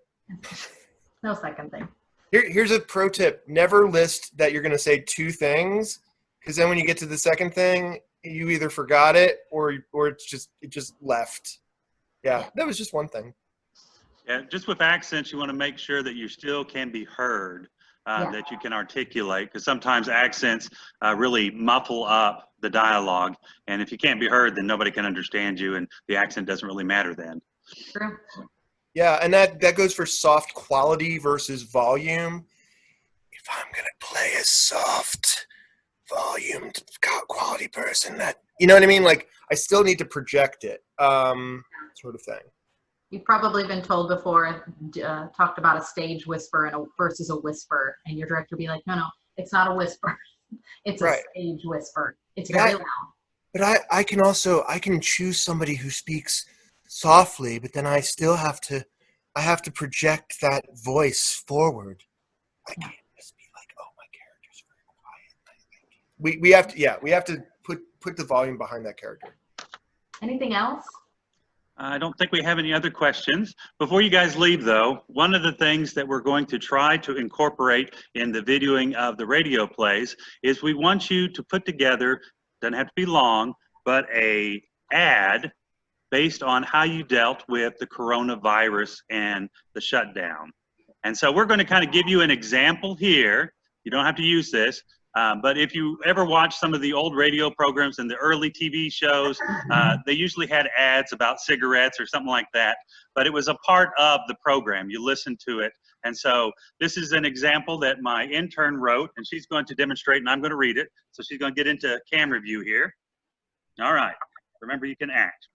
No second thing. Here's a pro tip. Never list that you're going to say two things, because then when you get to the second thing, you either forgot it or it just left. Yeah, that was just one thing. Yeah, just with accents, you want to make sure that you still can be heard, Yeah. that you can articulate, because sometimes accents really muffle up the dialogue, and if you can't be heard, then nobody can understand you, and the accent doesn't really matter then. True. Yeah, and that goes for soft quality versus volume. If I'm going to play a soft volume quality person, that, you know what I mean? Like, I still need to project it, sort of thing. You've probably been told before, talked about a stage whisper versus a whisper, and your director be like, no, it's not a whisper. It's Right. a stage whisper. It's But very loud. But I can choose somebody who speaks softly, but then I have to project that voice forward. I can't just be like, oh, my character's very quiet. We have to put the volume behind that character. Anything else? I don't think we have any other questions. Before you guys leave, though, one of the things that we're going to try to incorporate in the videoing of the radio plays is we want you to put together, doesn't have to be long, but a ad based on how you dealt with the coronavirus and the shutdown. And so we're going to kind of give you an example here. You don't have to use this. But if you ever watch some of the old radio programs and the early TV shows, they usually had ads about cigarettes or something like that. But it was a part of the program. You listened to it. And so this is an example that my intern wrote, and she's going to demonstrate, and I'm going to read it. So she's going to get into camera view here. All right. Remember, you can act.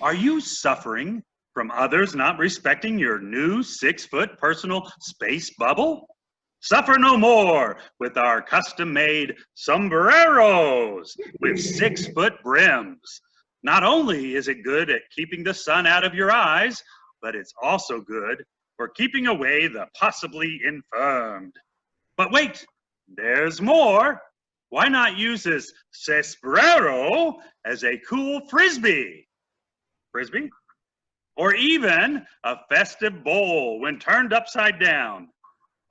Are you suffering from others not respecting your new 6-foot personal space bubble? Suffer no more with our custom-made sombreros with 6-foot brims. Not only is it good at keeping the sun out of your eyes, but it's also good for keeping away the possibly infirmed. But wait, there's more. Why not use this sombrero as a cool frisbee? Frisbee? Or even a festive bowl when turned upside down.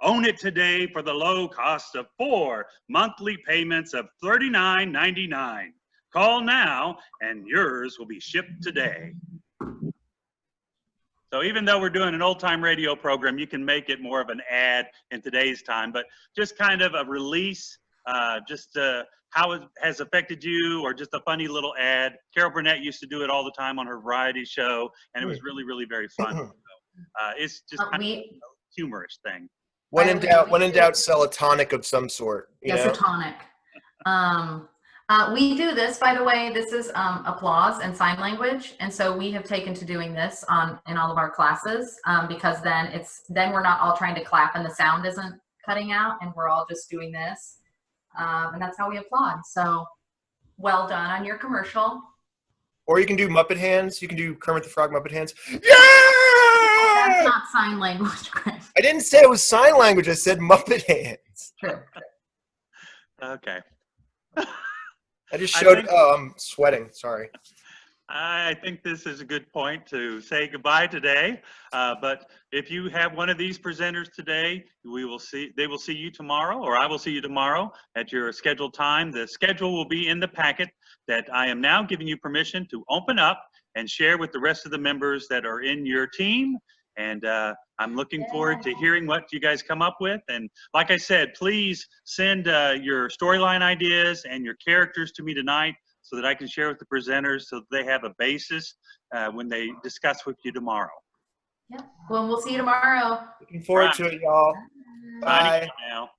Own it today for the low cost of 4 monthly payments of $39.99. Call now and yours will be shipped today. So even though we're doing an old time radio program, you can make it more of an ad in today's time, but just kind of a release, how it has affected you, or just a funny little ad. Carol Burnett used to do it all the time on her variety show, and it was really, really very fun. So, it's just kind of a humorous thing. When in doubt, sell a tonic of some sort. Yes, a tonic. We do this, by the way. This is applause and sign language, and so we have taken to doing this in all of our classes because then we're not all trying to clap and the sound isn't cutting out, and we're all just doing this, and that's how we applaud. So, well done on your commercial. Or you can do Muppet hands. You can do Kermit the Frog Muppet hands. Yeah! That's not sign language, Chris. I didn't say it was sign language. I said Muppet hands. True. Okay. I just showed. I'm sweating. Sorry. I think this is a good point to say goodbye today. But if you have one of these presenters today, they will see you tomorrow, or I will see you tomorrow at your scheduled time. The schedule will be in the packet that I am now giving you permission to open up and share with the rest of the members that are in your team. And I'm looking forward to hearing what you guys come up with. And like I said, please send your storyline ideas and your characters to me tonight so that I can share with the presenters so that they have a basis when they discuss with you tomorrow. Yeah. Well, we'll see you tomorrow. Looking forward to it, y'all. Bye Bye. now.